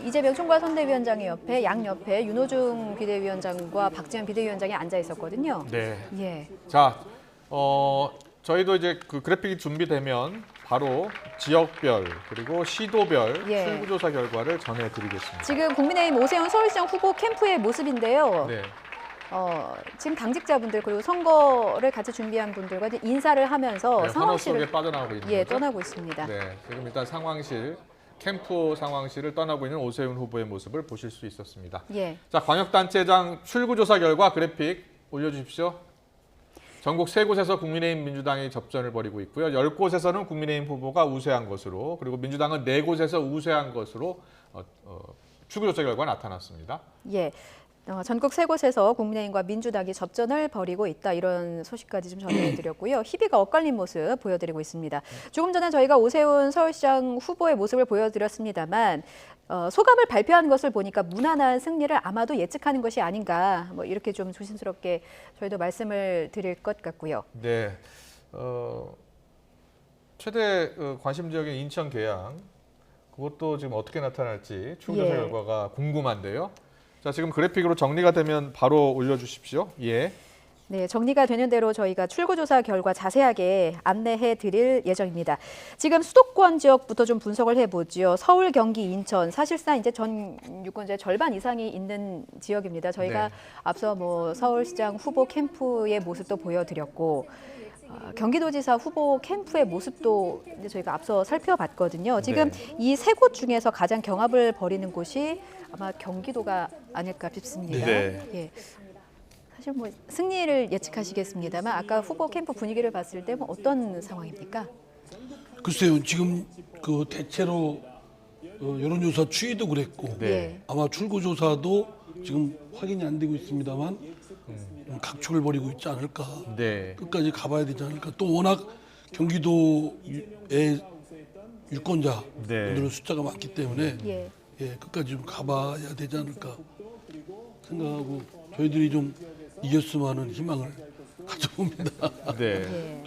이재명 총괄선대위원장의 옆에 양옆에 윤호중 비대위원장과 박지원 비대위원장이 앉아 있었거든요. 네. 예, 자, 저희도 이제 그 그래픽이 준비되면 바로 지역별 그리고 시도별 예. 출구조사 결과를 전해드리겠습니다. 지금 국민의힘 오세훈 서울시장 후보 캠프의 모습인데요. 네. 지금 당직자분들 그리고 선거를 같이 준비한 분들과 이제 인사를 하면서 네, 환호 상황실을 속에 빠져나가고 있는 예, 거죠. 떠나고 있습니다. 네, 지금 일단 상황실 캠프 상황실을 떠나고 있는 오세훈 후보의 모습을 보실 수 있었습니다. 예. 자, 광역단체장 출구조사 결과 그래픽 올려주십시오. 전국 3곳에서 국민의힘 민주당이 접전을 벌이고 있고요. 10곳에서는 국민의힘 후보가 우세한 것으로, 그리고 민주당은 4곳에서 우세한 것으로 출구조사 결과 나타났습니다. 예. 전국 3곳에서 국민의힘과 민주당이 접전을 벌이고 있다, 이런 소식까지 좀 전해드렸고요. 희비가 엇갈린 모습 보여드리고 있습니다. 조금 전에 저희가 오세훈 서울시장 후보의 모습을 보여드렸습니다만 소감을 발표한 것을 보니까 무난한 승리를 아마도 예측하는 것이 아닌가, 뭐 이렇게 좀 조심스럽게 저희도 말씀을 드릴 것 같고요. 네, 최대 관심 지역인 인천 계양, 그것도 지금 어떻게 나타날지 출구조사 예. 결과가 궁금한데요. 자, 지금 그래픽으로 정리가 되면 바로 올려주십시오. 예. 네, 정리가 되는 대로 저희가 출구조사 결과 자세하게 안내해 드릴 예정입니다. 지금 수도권 지역부터 좀 분석을 해보죠. 서울, 경기, 인천, 사실상 이제 전 유권자의 절반 이상이 있는 지역입니다. 저희가 네. 앞서 뭐 서울시장 후보 캠프의 모습도 보여드렸고, 경기도지사 후보 캠프의 모습도 이제 저희가 앞서 살펴봤거든요. 지금 네. 이 3곳 중에서 가장 경합을 벌이는 곳이 아마 경기도가 아닐까 싶습니다. 네. 예. 사실 뭐 승리를 예측하시겠습니다만 아까 후보 캠프 분위기를 봤을 때 뭐 어떤 상황입니까? 글쎄요, 지금 그 대체로 여론조사 추이도 그랬고 네. 아마 출구조사도 지금 확인이 안 되고 있습니다만 각축을 벌이고 있지 않을까. 네. 끝까지 가봐야 되지 않을까. 또 워낙 경기도의 유권자들은 네. 숫자가 많기 때문에 예. 끝까지 좀 가봐야 되지 않을까 생각하고 저희들이 좀 이겼으면 하는 희망을 가져봅니다. 네.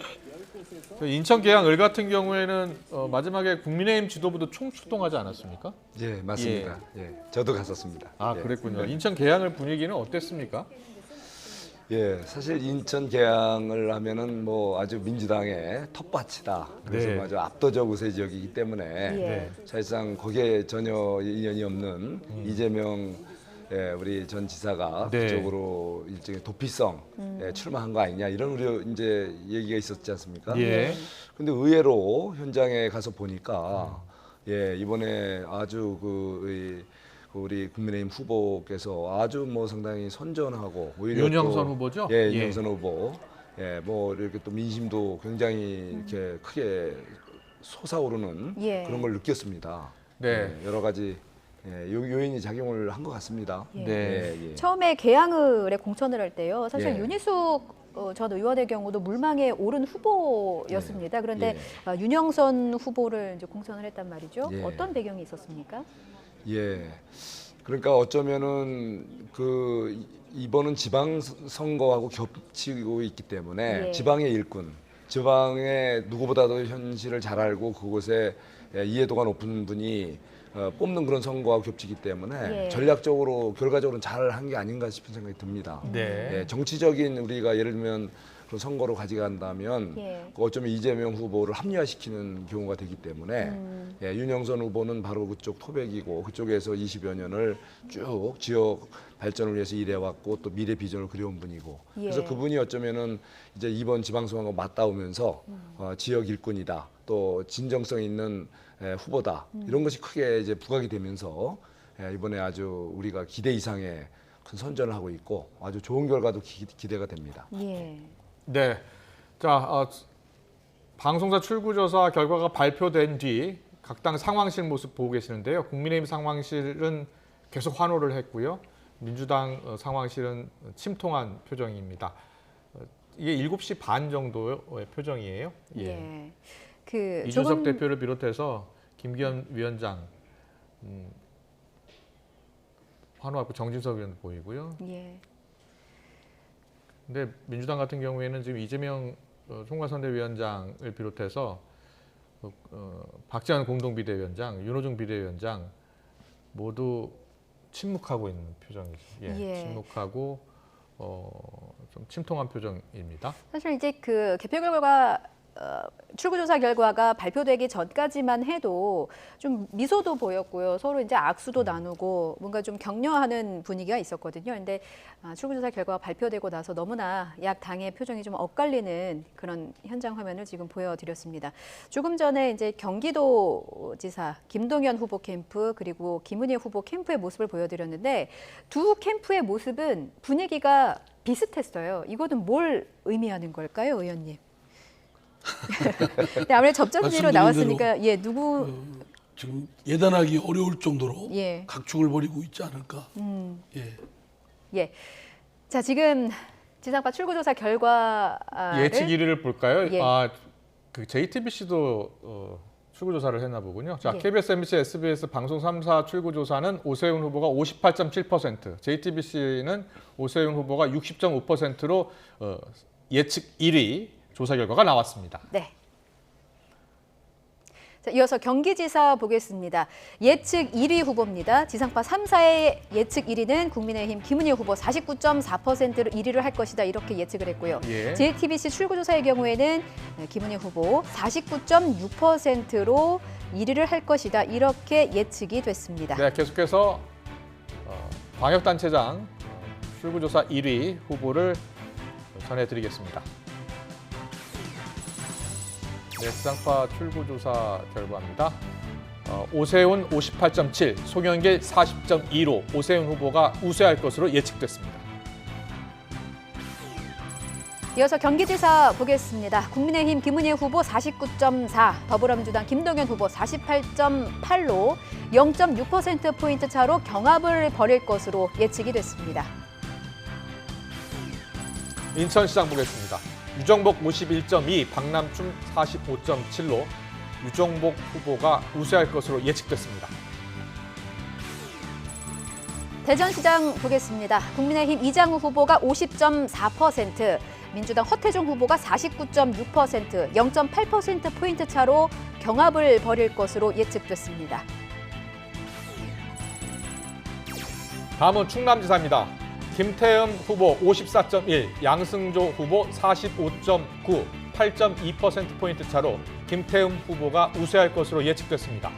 예. 인천 계양 을 같은 경우에는 마지막에 국민의힘 지도부도 총출동하지 않았습니까? 예, 맞습니다. 예, 저도 갔었습니다. 아, 예. 그랬군요. 인천 계양을 분위기는 어땠습니까? 예, 사실 인천 계양을 하면은 뭐 아주 민주당의 텃밭이다. 그래서 네. 아주 압도적 우세 지역이기 때문에 예. 사실상 거기에 전혀 인연이 없는 이재명 우리 전 지사가 네. 그쪽으로 일종의 도피성 출마한 거 아니냐 이런 우려 이제 얘기가 있었지 않습니까? 예. 근데 의외로 현장에 가서 보니까 이번에 아주 우리 국민의힘 후보께서 아주 뭐 상당히 선전하고 오히려 윤영선 또, 후보죠? 예, 예. 윤영선 후보. 뭐 이렇게 또 민심도 굉장히 이렇게 크게 솟아오르는 예. 그런 걸 느꼈습니다. 네. 여러 가지 요인이 작용을 한 것 같습니다. 예. 네. 처음에 계양을에 공천을 할 때요. 사실 예. 윤희숙 전 의원의 경우도 물망에 오른 후보였습니다. 그런데 윤영선 후보를 이제 공천을 했단 말이죠. 예. 어떤 배경이 있었습니까? 예. 그러니까 어쩌면은 이번은 지방 선거하고 겹치고 있기 때문에 예. 지방의 일꾼, 지방의 누구보다도 현실을 잘 알고 그곳에 이해도가 높은 분이 뽑는 그런 선거하고 겹치기 때문에 예. 전략적으로 결과적으로는 잘 한 게 아닌가 싶은 생각이 듭니다. 네. 정치적인 우리가 예를 들면 그런 선거로 가져간다면 예. 어쩌면 이재명 후보를 합리화시키는 경우가 되기 때문에 윤영선 후보는 바로 그쪽 토백이고 그쪽에서 20여 년을 쭉 지역 발전을 위해서 일해왔고 또 미래 비전을 그려온 분이고 예. 그래서 그분이 어쩌면은 이제 이번 지방선거와 맞닿으면서 지역 일꾼이다 또 진정성 있는 후보다 이런 것이 크게 이제 부각이 되면서 이번에 아주 우리가 기대 이상의 큰 선전을 하고 있고 아주 좋은 결과도 기대가 됩니다. 예. 네. 자, 방송사 출구조사 결과가 발표된 뒤 각 당 상황실 모습 보고 계시는데요. 국민의힘 상황실은 계속 환호를 했고요. 민주당 상황실은 침통한 표정입니다. 이게 7시 반 정도의 표정이에요. 예. 이준석 대표를 비롯해서 김기현 위원장 환호하고 정진석 의원 보이고요. 예. 근데 민주당 같은 경우에는 지금 이재명 총괄선대위원장을 비롯해서 박지원 공동비대위원장, 윤호중 비대위원장 모두 침묵하고 있는 표정이죠. 예. 침묵하고 좀 침통한 표정입니다. 사실 이제 그 개표 결과가 출구조사 결과가 발표되기 전까지만 해도 좀 미소도 보였고요. 서로 이제 악수도 나누고 뭔가 좀 격려하는 분위기가 있었거든요. 그런데 출구조사 결과가 발표되고 나서 너무나 약 당의 표정이 좀 엇갈리는 그런 현장 화면을 지금 보여드렸습니다. 조금 전에 이제 경기도지사 김동연 후보 캠프 그리고 김은혜 후보 캠프의 모습을 보여드렸는데 두 캠프의 모습은 분위기가 비슷했어요. 이거는 뭘 의미하는 걸까요, 의원님? 네, 아무래도 접점지로 말씀드린 나왔으니까 예, 누구 지금 예단하기 어려울 정도로 예. 각축을 벌이고 있지 않을까. 예. 예. 자, 지금 지상파 출구조사 결과를 예측 1위를 볼까요? 예. 그 JTBC도 출구조사를 했나 보군요. 자, 예. KBS, MBC, SBS 방송 3사 출구조사는 오세훈 후보가 58.7%, JTBC는 오세훈 후보가 60.5%로 예측 1위 조사 결과가 나왔습니다. 네. 자, 이어서 경기지사 보겠습니다. 예측 1위 후보입니다. 지상파 3사의 예측 1위는 국민의힘 김은혜 후보 49.4%로 1위를 할 것이다 이렇게 예측을 했고요. 예. JTBC 출구조사의 경우에는 김은혜 후보 49.6%로 1위를 할 것이다 이렇게 예측이 됐습니다. 네, 계속해서 광역단체장 출구조사 1위 후보를 전해드리겠습니다. 네, 지상파 출구조사 결과입니다. 오세훈 58.7, 송영길 40.2로 오세훈 후보가 우세할 것으로 예측됐습니다. 이어서 경기지사 보겠습니다. 국민의힘 김은혜 후보 49.4, 더불어민주당 김동연 후보 48.8로 0.6%포인트 차로 경합을 벌일 것으로 예측이 됐습니다. 인천시장 보겠습니다. 유정복 51.2, 박남춘 45.7로 유정복 후보가 우세할 것으로 예측됐습니다. 대전시장 보겠습니다. 국민의힘 이장우 후보가 50.4%, 민주당 허태종 후보가 49.6%, 0.8%포인트 차로 경합을 벌일 것으로 예측됐습니다. 다음은 충남지사입니다. 김태흠 후보 54.1, 양승조 후보 45.9, 8.2%포인트 차로 김태흠 후보가 우세할 것으로 예측됐습니다.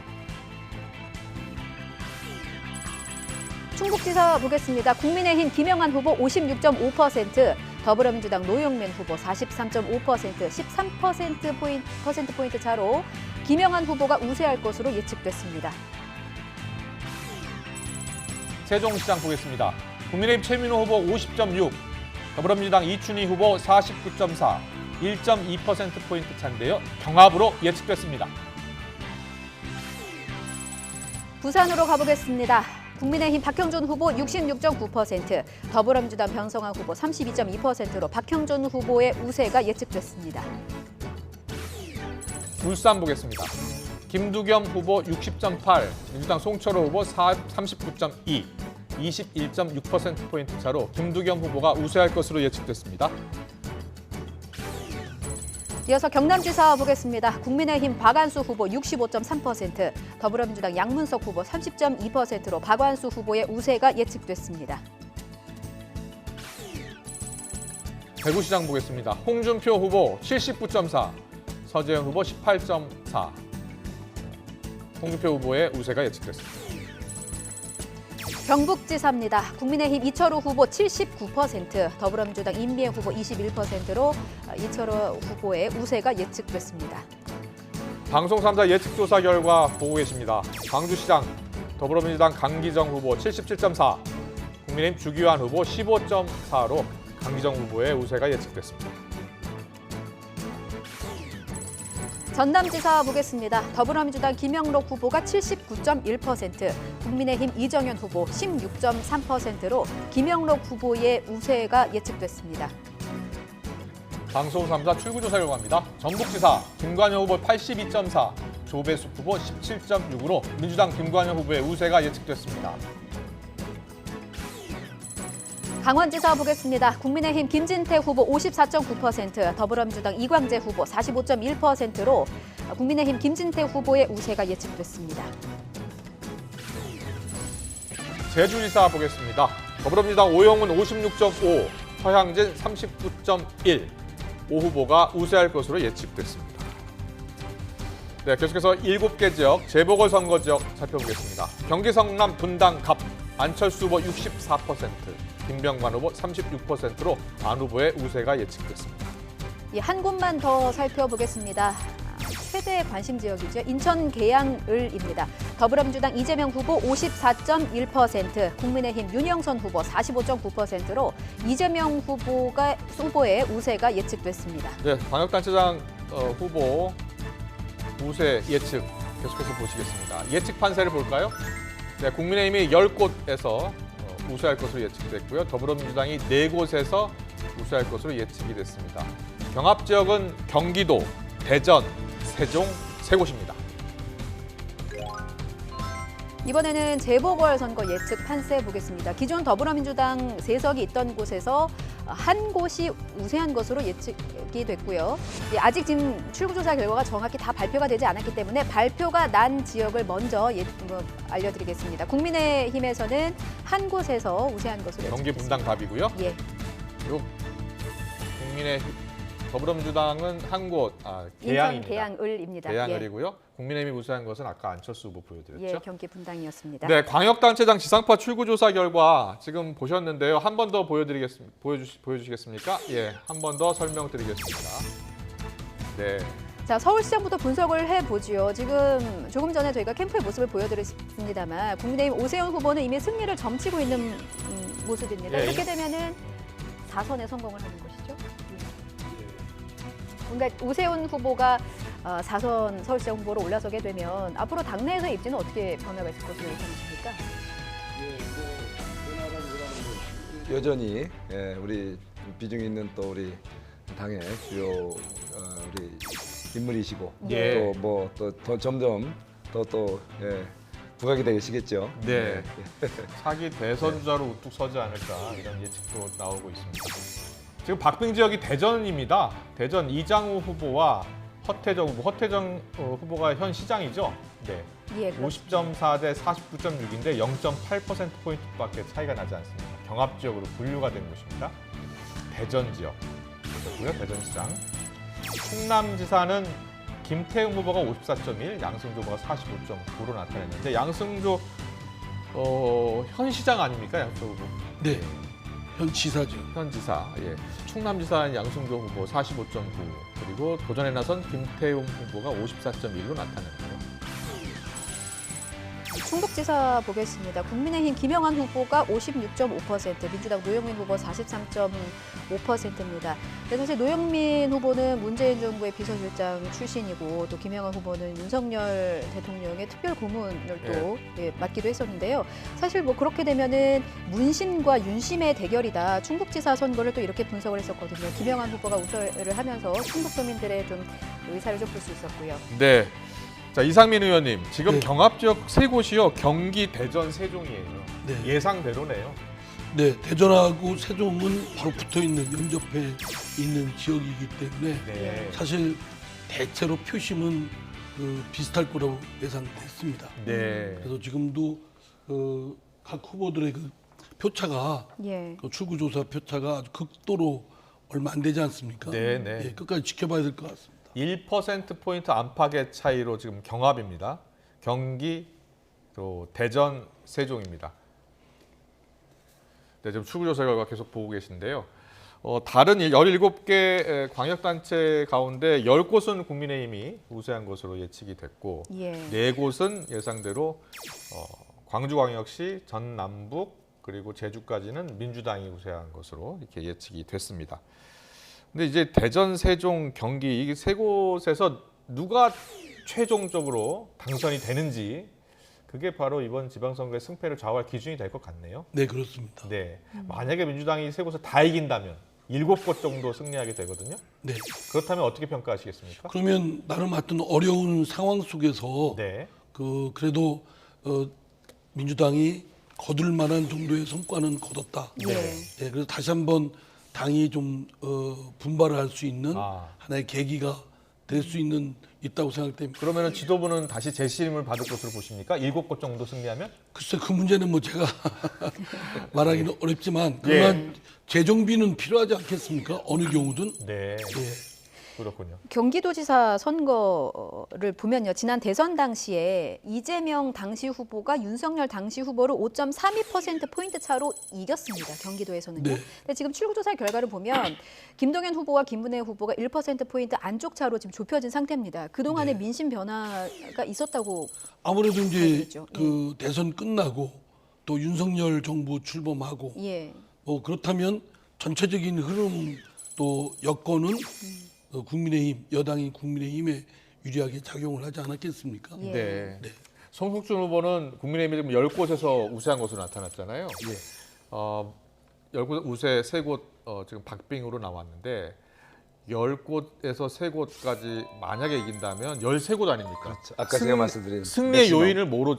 충북지사 보겠습니다. 국민의힘 김영환 후보 56.5%, 더불어민주당 노영민 후보 43.5%, 13%포인트 차로 김영환 후보가 우세할 것으로 예측됐습니다. 세종시장 보겠습니다. 국민의힘 최민호 후보 50.6, 더불어민주당 이춘희 후보 49.4, 1.2%포인트 차인데요. 경합으로 예측됐습니다. 부산으로 가보겠습니다. 국민의힘 박형준 후보 66.9%, 더불어민주당 변성환 후보 32.2%로 박형준 후보의 우세가 예측됐습니다. 울산 보겠습니다. 김두겸 후보 60.8, 민주당 송철호 후보 39.2, 21.6%포인트 차로 김두겸 후보가 우세할 것으로 예측됐습니다. 이어서 경남지사 보겠습니다. 국민의힘 박안수 후보 65.3%, 더불어민주당 양문석 후보 30.2%로 박안수 후보의 우세가 예측됐습니다. 대구시장 보겠습니다. 홍준표 후보 79.4, 서재현 후보 18.4, 홍준표 후보의 우세가 예측됐습니다. 경북지사입니다. 국민의힘 이철우 후보 79%, 더불어민주당 임미애 후보 21%로 이철우 후보의 우세가 예측됐습니다. 방송 3사 예측조사 결과 보고 계십니다. 광주시장 더불어민주당 강기정 후보 77.4, 국민의힘 주기환 후보 15.4로 강기정 후보의 우세가 예측됐습니다. 전남지사 보겠습니다. 더불어민주당 김영록 후보가 79.1%, 국민의힘 이정현 후보 16.3%로 김영록 후보의 우세가 예측됐습니다. 방송 3사 출구조사 결과입니다. 전북지사 김관영 후보 82.4, 조배숙 후보 17.6으로 민주당 김관영 후보의 우세가 예측됐습니다. 강원지사 보겠습니다. 국민의힘 김진태 후보 54.9%, 더불어민주당 이광재 후보 45.1%로 국민의힘 김진태 후보의 우세가 예측됐습니다. 제주지사 보겠습니다. 더불어민주당 오영훈 56.5, 서향진 39.1, 5 후보가 우세할 것으로 예측됐습니다. 네, 계속해서 7개 지역 재보궐선거 지역 살펴보겠습니다. 경기 성남 분당 갑 안철수 후보 64%, 김병관 후보 36%로 안 후보의 우세가 예측됐습니다. 한 곳만 더 살펴보겠습니다. 최대 관심 지역이죠. 인천 계양을입니다. 더불어민주당 이재명 후보 54.1%, 국민의힘 윤영선 후보 45.9%로 이재명 후보의 우세가 예측됐습니다. 네, 광역단체장 후보 우세 예측 계속해서 보시겠습니다. 예측 판세를 볼까요? 네, 국민의힘이 10곳에서 우세할 것으로 예측됐고요. 더불어민주당이 4곳에서 우세할 것으로 예측이 됐습니다. 경합 지역은 경기도, 대전, 세종 3곳입니다. 이번에는 재보궐선거 예측 판세 보겠습니다. 기존 더불어민주당 3석이 있던 곳에서 한 곳이 우세한 것으로 예측이 됐고요. 아직 지금 출구조사 결과가 정확히 다 발표가 되지 않았기 때문에 발표가 난 지역을 먼저 알려드리겠습니다. 국민의힘에서는 한 곳에서 우세한 것으로 경기 예측됐습니다. 분당 답이고요. 예. 그리고 더불어민주당은 한 곳, 인천 계양입니다. 계양을입니다. 계양을이고요. 국민의힘이 우세한 것은 아까 안철수 후보 보여드렸죠. 예, 경기 분당이었습니다. 네, 광역단체장 지상파 출구조사 결과 지금 보셨는데요. 한 번 더 보여주시겠습니까? 예, 한 번 더 설명드리겠습니다. 네, 자, 서울시장부터 분석을 해보지요. 지금 조금 전에 저희가 캠프의 모습을 보여드렸습니다만 국민의힘 오세훈 후보는 이미 승리를 점치고 있는 모습입니다. 예, 이렇게 되면은 4선에 성공을 하는 것이죠. 그러니까 오세훈 후보가 4선 서울시장 후보로 올라서게 되면 앞으로 당내에서의 입지는 어떻게 변화가 있을 것으로 예상하십니까? 여전히 우리 비중 있는 또 우리 당의 주요 우리 인물이시고 예. 또 점점 또 부각이 되시겠죠. 네. 차기 대선 주자로 우뚝 서지 않을까 이런 예측도 나오고 있습니다. 지금 박빙 지역이 대전입니다. 대전 이장우 후보와 허태정 후보. 허태정 후보가 현 시장이죠. 네. 예, 50.4 대 49.6인데 0.8%포인트밖에 차이가 나지 않습니다. 경합 지역으로 분류가 된 곳입니다. 대전 지역. 그렇고요. 대전시장. 충남지사는 김태흠 후보가 54.1, 양승조 후보가 45.9로 나타냈는데 양승조 현 시장 아닙니까? 양승조 후보. 네, 현 지사죠. 현 지사. 예. 충남지사는 양승조 후보 45.9 그리고 도전에 나선 김태흠 후보가 54.1로 나타냈고요. 충북지사 보겠습니다. 국민의힘 김영환 후보가 56.5%, 민주당 노영민 후보 43.5%입니다. 사실 노영민 후보는 문재인 정부의 비서실장 출신이고 또 김영환 후보는 윤석열 대통령의 특별 고문을 또 맡기도 했었는데요. 사실 그렇게 되면은 문심과 윤심의 대결이다. 충북지사 선거를 또 이렇게 분석을 했었거든요. 김영환 후보가 우세를 하면서 충북 도민들의 좀 의사를 좀 볼 수 있었고요. 네. 자, 이상민 의원님, 지금 네. 경합 지역 3곳이요. 경기, 대전, 세종이에요. 네. 예상대로네요. 네, 대전하고 세종은 바로 붙어 있는 연접해 있는 지역이기 때문에 네. 사실 대체로 표심은 비슷할 거라고 예상됐습니다. 네. 그래서 지금도 각 후보들의 그 표차가 예. 그 출구조사 표차가 아주 극도로 얼마 안 되지 않습니까? 네, 네. 예, 끝까지 지켜봐야 될 것 같습니다. 1%포인트 안팎의 차이로 지금 경합입니다. 경기, 또 대전, 세종입니다. 네, 지금 출구조사 결과 계속 보고 계신데요. 다른 17개 광역단체 가운데 10곳은 국민의힘이 우세한 것으로 예측이 됐고 예. 4곳은 예상대로 광주광역시, 전남북, 그리고 제주까지는 민주당이 우세한 것으로 이렇게 예측이 됐습니다. 근데 이제 대전, 세종, 경기 이 3곳에서 누가 최종적으로 당선이 되는지 그게 바로 이번 지방선거의 승패를 좌우할 기준이 될 것 같네요. 네, 그렇습니다. 네, 만약에 민주당이 3곳을 다 이긴다면 7곳 정도 승리하게 되거든요. 네. 그렇다면 어떻게 평가하시겠습니까? 그러면 나름 하여튼 어려운 상황 속에서 네, 그래도 민주당이 거둘 만한 정도의 성과는 거뒀다. 예. 네, 그래서 다시 한번 당이 좀 분발을 할 수 있는 하나의 계기가 될 수 있다고 생각됩니다. 그러면 지도부는 다시 재심을 받을 것으로 보십니까? 7곳 정도 승리하면? 글쎄 그 문제는 제가 말하기는 어렵지만 그러나 재정비는 필요하지 않겠습니까? 어느 경우든. 네. 예. 그렇군요. 경기도지사 선거를 보면요. 지난 대선 당시에 이재명 당시 후보가 윤석열 당시 후보를 5.32%포인트 차로 이겼습니다. 경기도에서는요. 네. 근데 지금 출구조사 결과를 보면 김동연 후보와 김문혜 후보가 1%포인트 안쪽 차로 지금 좁혀진 상태입니다. 그동안의 민심 변화가 있었다고 아무래도 이제 알겠죠. 그 대선 끝나고 또 윤석열 정부 출범하고 예. 뭐 그렇다면 전체적인 흐름 또 여건은 국민의힘 여당인 국민의힘에 유리하게 작용을 하지 않았겠습니까? 예. 네. 네. 송석준 후보는 국민의힘이 지금 10곳에서 우세한 것으로 나타났잖아요. 예. 10곳 우세 3곳 지금 박빙으로 나왔는데 10곳에서 3곳까지 만약에 이긴다면 13곳 아닙니까? 그렇죠. 아까 제가 말씀드린 승리의 맥시멈. 요인을 뭐로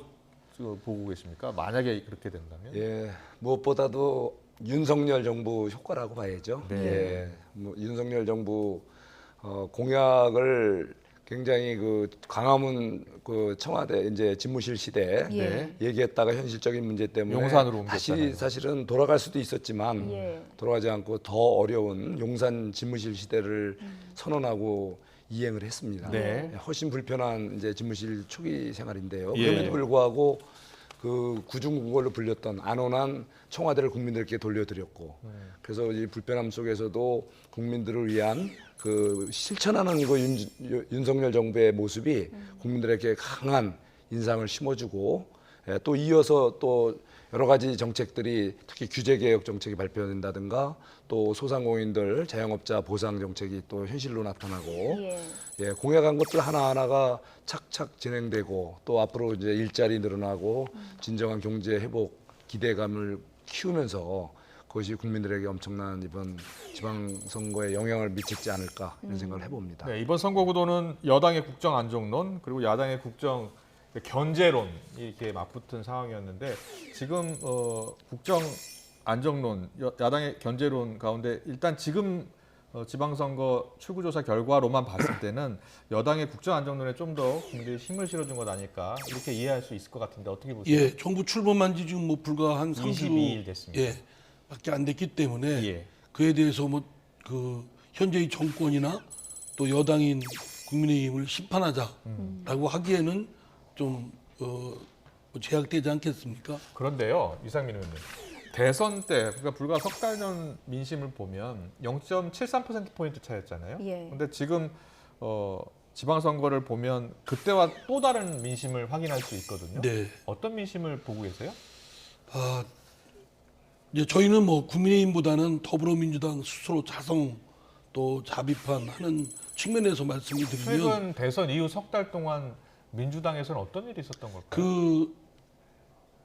보고 계십니까? 만약에 그렇게 된다면? 예, 무엇보다도 윤석열 정부 효과라고 봐야죠. 네. 예, 뭐 윤석열 정부 공약을 굉장히 그 광화문 그 청와대 이제 집무실 시대 예. 얘기했다가 현실적인 문제 때문에 용산으로 다시 옮겼잖아요. 사실은 돌아갈 수도 있었지만 예. 돌아가지 않고 더 어려운 용산 집무실 시대를 선언하고 이행을 했습니다. 네. 훨씬 불편한 이제 집무실 초기 생활인데요. 예. 그럼에도 불구하고 그 구중궁궐로 불렸던 안온한 청와대를 국민들께 돌려드렸고, 그래서 이 불편함 속에서도 국민들을 위한 그 실천하는 그 윤석열 정부의 모습이 국민들에게 강한 인상을 심어주고, 또 이어서 또 여러 가지 정책들이 특히 규제개혁 정책이 발표된다든가 또 소상공인들 자영업자 보상 정책이 또 현실로 나타나고 예. 공약한 것들 하나하나가 착착 진행되고 또 앞으로 이제 일자리 늘어나고 진정한 경제 회복 기대감을 키우면서 그것이 국민들에게 엄청난 이번 지방선거에 영향을 미치지 않을까 이런 생각을 해봅니다. 네, 이번 선거 구도는 여당의 국정 안정론 그리고 야당의 국정 견제론 이렇게 맞붙은 상황이었는데 지금 국정 안정론, 야당의 견제론 가운데 일단 지금 지방선거 출구조사 결과로만 봤을 때는 여당의 국정 안정론에 좀 더 국민들이 힘을 실어준 것 아닐까 이렇게 이해할 수 있을 것 같은데 어떻게 보세요? 예, 정부 출범한 지 지금 뭐 불과 한 22일 됐습니다. 예, 밖에 안 됐기 때문에 예. 그에 대해서 뭐 그 현재의 정권이나 또 여당인 국민의힘을 심판하자라고 하기에는 좀 제약되지 않겠습니까? 그런데요, 이상민 의원님. 대선 때, 그러니까 불과 석 달 전 민심을 보면 0.73%포인트 차였잖아요. 예. 그런데 지금 지방선거를 보면 그때와 또 다른 민심을 확인할 수 있거든요. 네. 어떤 민심을 보고 계세요? 아, 이제 저희는 뭐 국민의힘보다는 더불어민주당 스스로 자성 또 자비판하는 측면에서 말씀을 드리면 최근 대선 이후 석 달 동안 민주당에서는 어떤 일이 있었던 걸까요? 그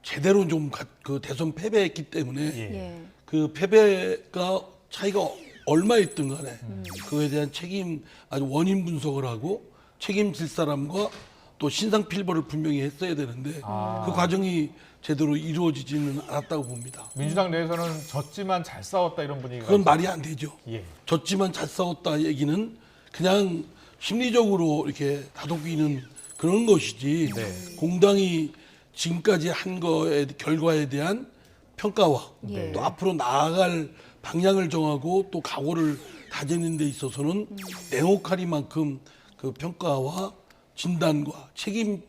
제대로 좀 그 대선 패배했기 때문에 예. 예. 그 패배가 차이가 얼마 있든 간에 그거에 대한 책임 아주 원인 분석을 하고 책임질 사람과 또 신상 필벌을 분명히 했어야 되는데 그 과정이 제대로 이루어지지는 않았다고 봅니다. 민주당 내에서는 졌지만 잘 싸웠다 이런 분위기가 그건 있어요. 말이 안 되죠. 예. 졌지만 잘 싸웠다 얘기는 그냥 심리적으로 이렇게 다독이는 그런 것이지 네. 공당이 지금까지 한 거에 결과에 대한 평가와 예. 또 앞으로 나아갈 방향을 정하고 또 각오를 다지는 데 있어서는 냉혹하리만큼 그 평가와 진단과 책임이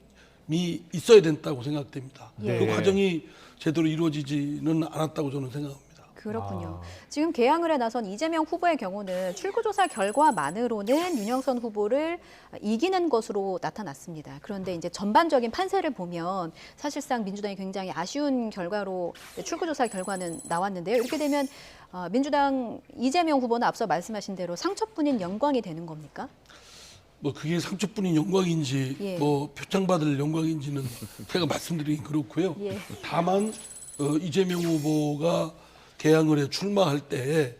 있어야 된다고 생각됩니다. 예. 그 과정이 제대로 이루어지지는 않았다고 저는 생각합니다. 그렇군요. 지금 개항을 해 나선 이재명 후보의 경우는 출구조사 결과만으로는 윤영선 후보를 이기는 것으로 나타났습니다. 그런데 이제 전반적인 판세를 보면 사실상 민주당이 굉장히 아쉬운 결과로 출구조사 결과는 나왔는데요. 이렇게 되면 민주당 이재명 후보는 앞서 말씀하신 대로 상처뿐인 영광이 되는 겁니까? 뭐 그게 상처뿐인 영광인지 예. 뭐 표창받을 영광인지는 제가 말씀드리긴 그렇고요. 예. 다만 이재명 후보가 개항을 해 출마할 때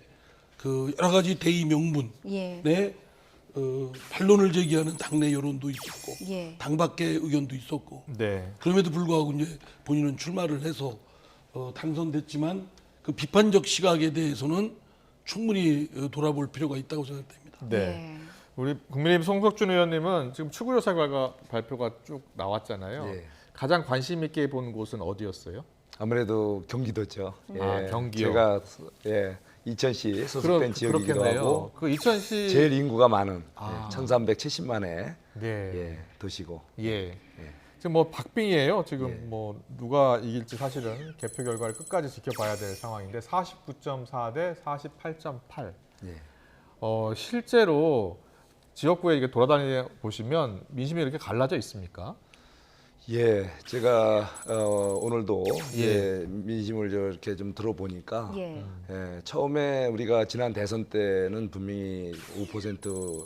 그 여러 가지 대의 명분에 예. 반론을 제기하는 당내 여론도 있었고 예. 당 밖의 의견도 있었고 네. 그럼에도 불구하고 이제 본인은 출마를 해서 당선됐지만 그 비판적 시각에 대해서는 충분히 돌아볼 필요가 있다고 생각됩니다. 네. 예. 우리 국민의힘 송석준 의원님은 지금 출구조사 결과 발표가 쭉 나왔잖아요. 예. 가장 관심 있게 본 곳은 어디였어요? 아무래도 경기도죠. 아, 경기요? 제가 이천시 소속된 지역이기도 그렇겠네요. 하고 그 이천시 제일 인구가 많은 아. 1,370만의 네. 예, 도시고. 예. 지금 뭐 박빙이에요. 지금 예. 뭐 누가 이길지 사실은 개표 결과를 끝까지 지켜봐야 될 상황인데 49.4 대 48.8. 예. 실제로 지역구에 이렇게 돌아다니 보시면 민심이 이렇게 갈라져 있습니까? 예, 제가 오늘도 예. 예, 민심을 이렇게 좀 들어보니까 예. 예, 처음에 우리가 지난 대선 때는 분명히 5%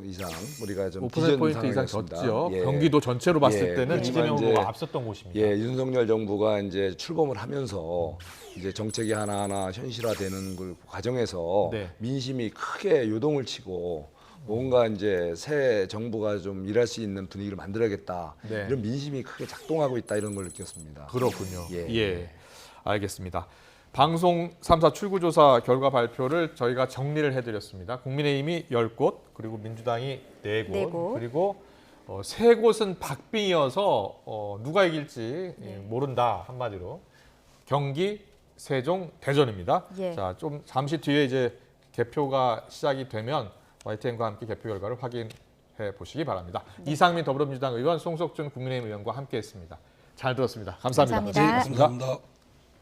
이상 우리가 좀 5%포인트 이상 상황이었습니다. 졌죠. 예. 경기도 전체로 봤을 예, 때는 그렇지만 이재명 이제 후보가 앞섰던 곳입니다. 예, 윤석열 정부가 이제 출범을 하면서 이제 정책이 하나하나 현실화되는 그 과정에서 네. 민심이 크게 요동을 치고 뭔가 이제 새 정부가 좀 일할 수 있는 분위기를 만들어야겠다. 네. 이런 민심이 크게 작동하고 있다 이런 걸 느꼈습니다. 그렇군요. 예. 예. 알겠습니다. 방송 3사 출구조사 결과 발표를 저희가 정리를 해드렸습니다. 국민의힘이 10곳, 그리고 민주당이 4곳, 네 곳. 그리고 3곳은 박빙이어서 누가 이길지 모른다 한마디로. 경기, 세종, 대전입니다. 예. 자, 좀 잠시 뒤에 이제 개표가 시작이 되면 YTN과 함께 개표 결과를 확인해 보시기 바랍니다. 이상민 더불어민주당 의원, 송석준 국민의힘 의원과 함께했습니다. 잘 들었습니다. 감사합니다. 감사합니다. 감사합니다.